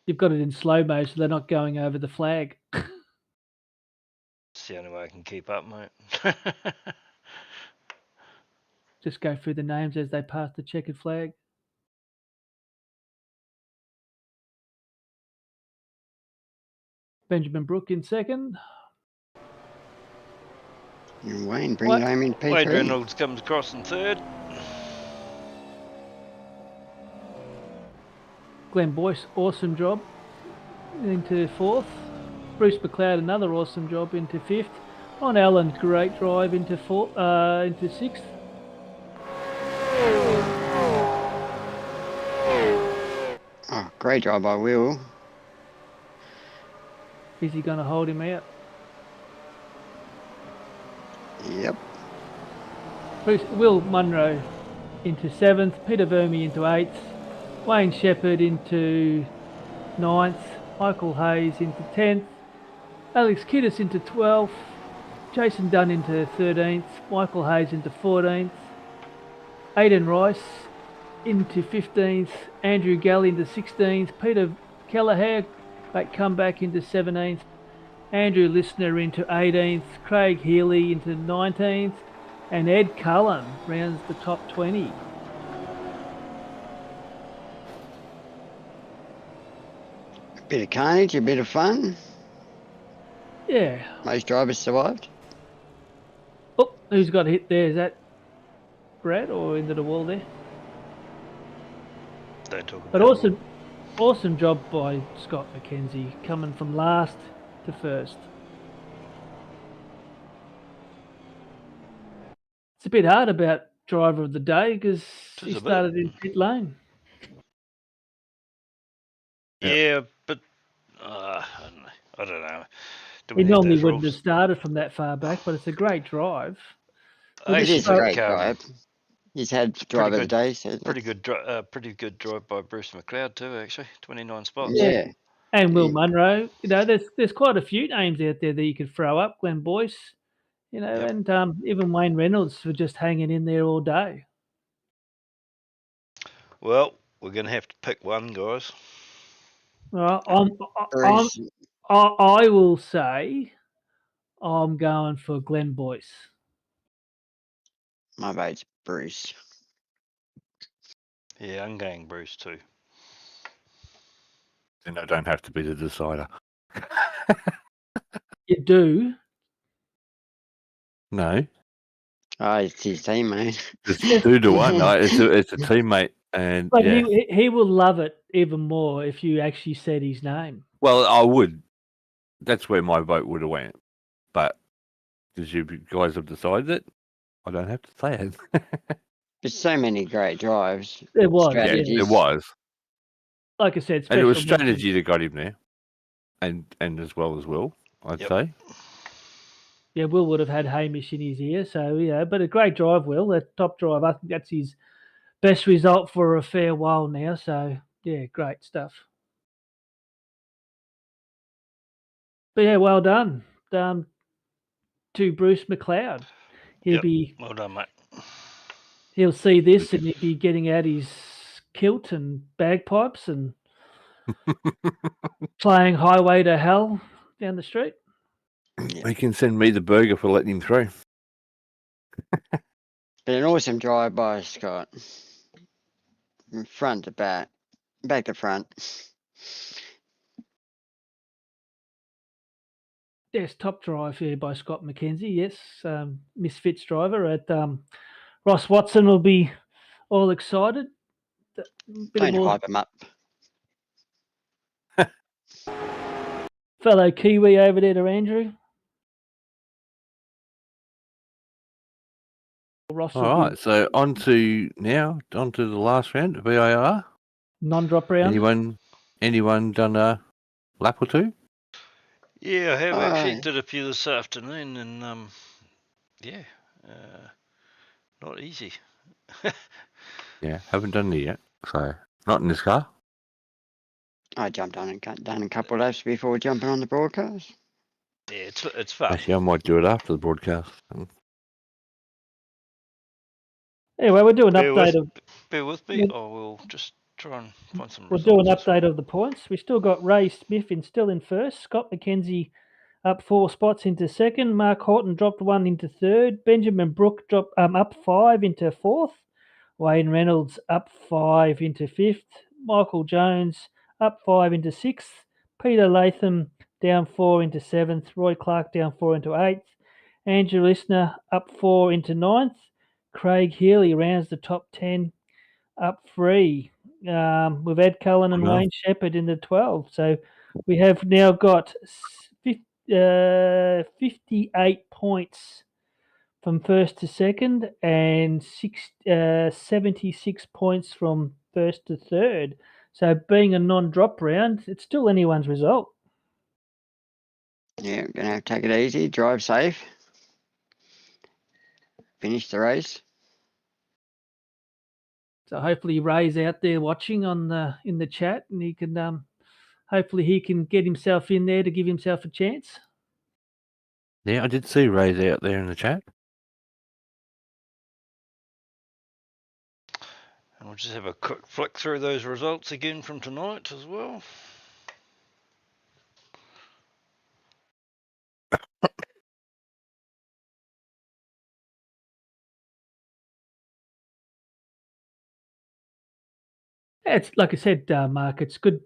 You've got it in slow-mo, so they're not going over the flag. It's the only way I can keep up, mate. Just go through the names as they pass the checkered flag. Benjamin Brook in second. And Wayne bringing it home in P3. Wade Reynolds comes across in third. Glenn Boyce, awesome job, into fourth. Bruce McLeod, another awesome job, into fifth. Ron Allen, great drive into sixth. Oh, great job by Will. Is he going to hold him out? Yep. Will Munro into 7th, Peter Vermey into 8th, Wayne Shepherd into 9th, Michael Hayes into 10th, Alex Kiddis into 12th, Jason Dunn into 13th, Michael Hayes into 14th, Aidan Rice into 15th, Andrew Galley into 16th, Peter Kelleher come back into 17th, Andrew Listener into 18th, Craig Healy into 19th, and Ed Cullen rounds the top 20. A bit of carnage, a bit of fun. Yeah. Most drivers survived. Oh, who's got hit there? Is that Brad or into the wall there? Don't talk about But it. awesome job by Scott McKenzie coming from last to first. It's a bit hard about driver of the day because he started in pit lane. Yeah, but I don't know. Do we He need normally those wouldn't rules? have started from that far back, but it's a great drive. It is a great think, drive. He's had it's driver of the day. So pretty good drive by Bruce McLeod too. Actually, 29 spots. Yeah. And Will Yeah. Munro. You know, there's quite a few names out there that you could throw up. Glenn Boyce, you know, Yep. and even Wayne Reynolds were just hanging in there all day. Well, we're going to have to pick one, guys. Bruce, I will say I'm going for Glenn Boyce. my vote's Bruce. Yeah, I'm going Bruce too. Then I don't have to be the decider. You do. No, Oh, it's his teammate. it's 2-1. It's a teammate, and But yeah. he will love it even more if you actually said his name. Well, I would. That's where my vote would have went. But because you guys have decided it, I don't have to say it. There's so many great drives. There was, Strategies. Yeah, there was. like I said, And it was special mention. strategy that got him there. And as well as Will, I'd say. Yeah, Will would have had Hamish in his ear, so yeah, but a great drive, Will. That top drive, I think that's his best result for a fair while now. So yeah, great stuff. But yeah, well done, to Bruce McLeod. Well done, mate. He'll see this and he'll be getting out his kilt and bagpipes and playing Highway to Hell down the street. Yeah. He can send me the burger for letting him through. But an awesome drive by Scott. From front to back to front. Yes, top drive here by Scott McKenzie. Yes, Misfits driver at Ross Watson will be all excited. Don't hype him up. Fellow Kiwi over there to Andrew. Ross All right, so on to the last round, VIR. Non-drop round. Anyone done a lap or two? Yeah, I have actually did a few this afternoon, and not easy. Yeah, haven't done it yet. So not in this car. I jumped on and done a couple of laps before jumping on the broadcast. Yeah, it's fun. Actually, I might do it after the broadcast. Anyway, we'll do an update of. Bear with me, or we'll just try and find some. We'll do an update of the points. We still got Ray Smith still in first. Scott McKenzie up 4 spots into second. Mark Horton dropped 1 into third. Benjamin Brook dropped up 5 into fourth. Wayne Reynolds up 5 into fifth. Michael Jones up 5 into sixth. Peter Latham down 4 into seventh. Roy Clark down 4 into eighth. Andrew Listener up 4 into ninth. Craig Healy rounds the top 10 up 3. With Ed Cullen and Wayne Shepherd in the 12. So we have now got 58 points from first to second and 76 points from first to third. So being a non-drop round, it's still anyone's result. Yeah, I'm going to have to take it easy, drive safe, finish the race. So hopefully Ray's out there watching on in the chat, and he can hopefully he can get himself in there to give himself a chance. Yeah, I did see Ray's out there in the chat. And we'll just have a quick flick through those results again from tonight as well. It's like I said, Mark. It's good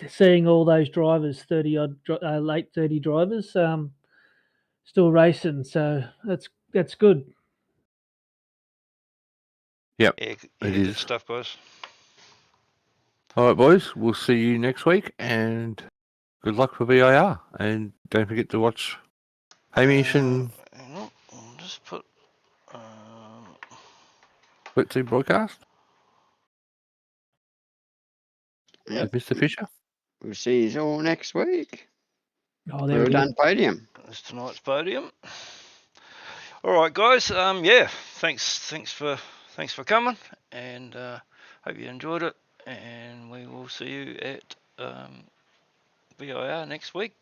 seeing all those drivers, 30 odd, late 30 drivers, still racing. So that's good. Yep, Yeah, it good is. stuff, guys. All right, boys. We'll see you next week, and good luck for VIR. And don't forget to watch Hamish and Hang on, I'll just put. Split 2 broadcast Yep. with Mr. Fisher. We'll see you all next week. Oh, there Well it is. done, podium. That's tonight's podium. All right, guys. Yeah, thanks for coming, and hope you enjoyed it. And we will see you at VIR next week.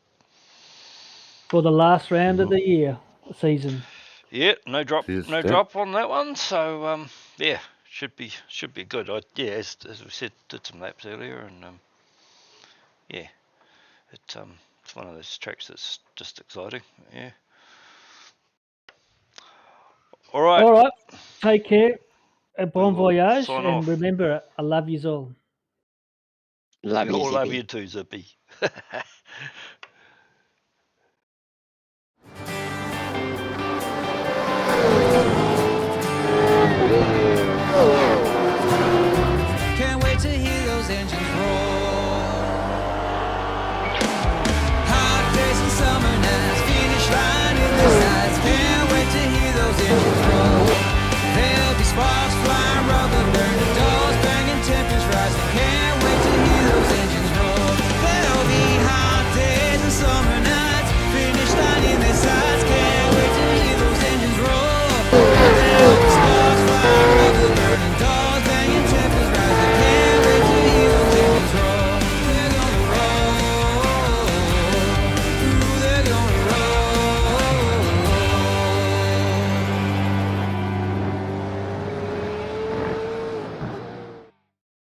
For the last round of the year season. Yeah, no drop Cheers, drop on that one. So yeah, should be good. Yeah, as we said, did some laps earlier, and yeah, it's one of those tracks that's just exciting. Yeah. All right. All right. Take care. Bon will voyage. sign And off. remember, I love yous all. Love We you, all love Zippy. you too, Zippy.